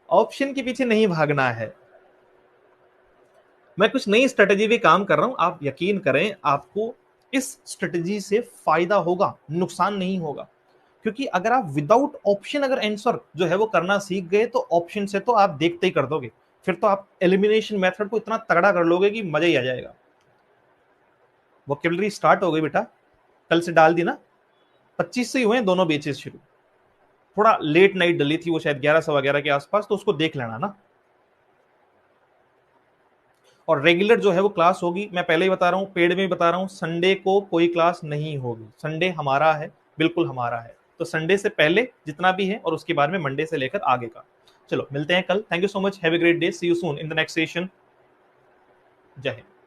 ऑप्शन के पीछे नहीं भागना है। मैं कुछ नई स्ट्रेटेजी पे काम कर रहा हूं, आप यकीन करें आपको इस स्ट्रेटेजी से फायदा होगा, नुकसान नहीं होगा। क्योंकि अगर आप विदाउट ऑप्शन अगर आंसर जो है वो करना सीख गए तो ऑप्शन से तो आप देखते ही कर दोगे, फिर तो आप एलिमिनेशन मेथड को इतना तगड़ा कर लोगे कि मजा ही आ जाएगा। वोकैबुलरी स्टार्ट हो गई बेटा, कल से डाल दी ना, 25 से ही हुए दोनों बेचेस शुरू। थोड़ा लेट नाइट डली थी वो, शायद 11 सवा 11 के आसपास, तो उसको देख लेना ना। और रेगुलर जो है वो क्लास होगी, मैं पहले ही बता रहा हूं, पेड में बता रहा हूं, संडे को कोई क्लास नहीं होगी। संडे हमारा है, बिल्कुल हमारा है। तो संडे से पहले जितना भी है और उसके बाद में मंडे से लेकर आगे का। चलो मिलते हैं कल। Thank you so much, have a great day, see you soon in the next session. Jai Hind.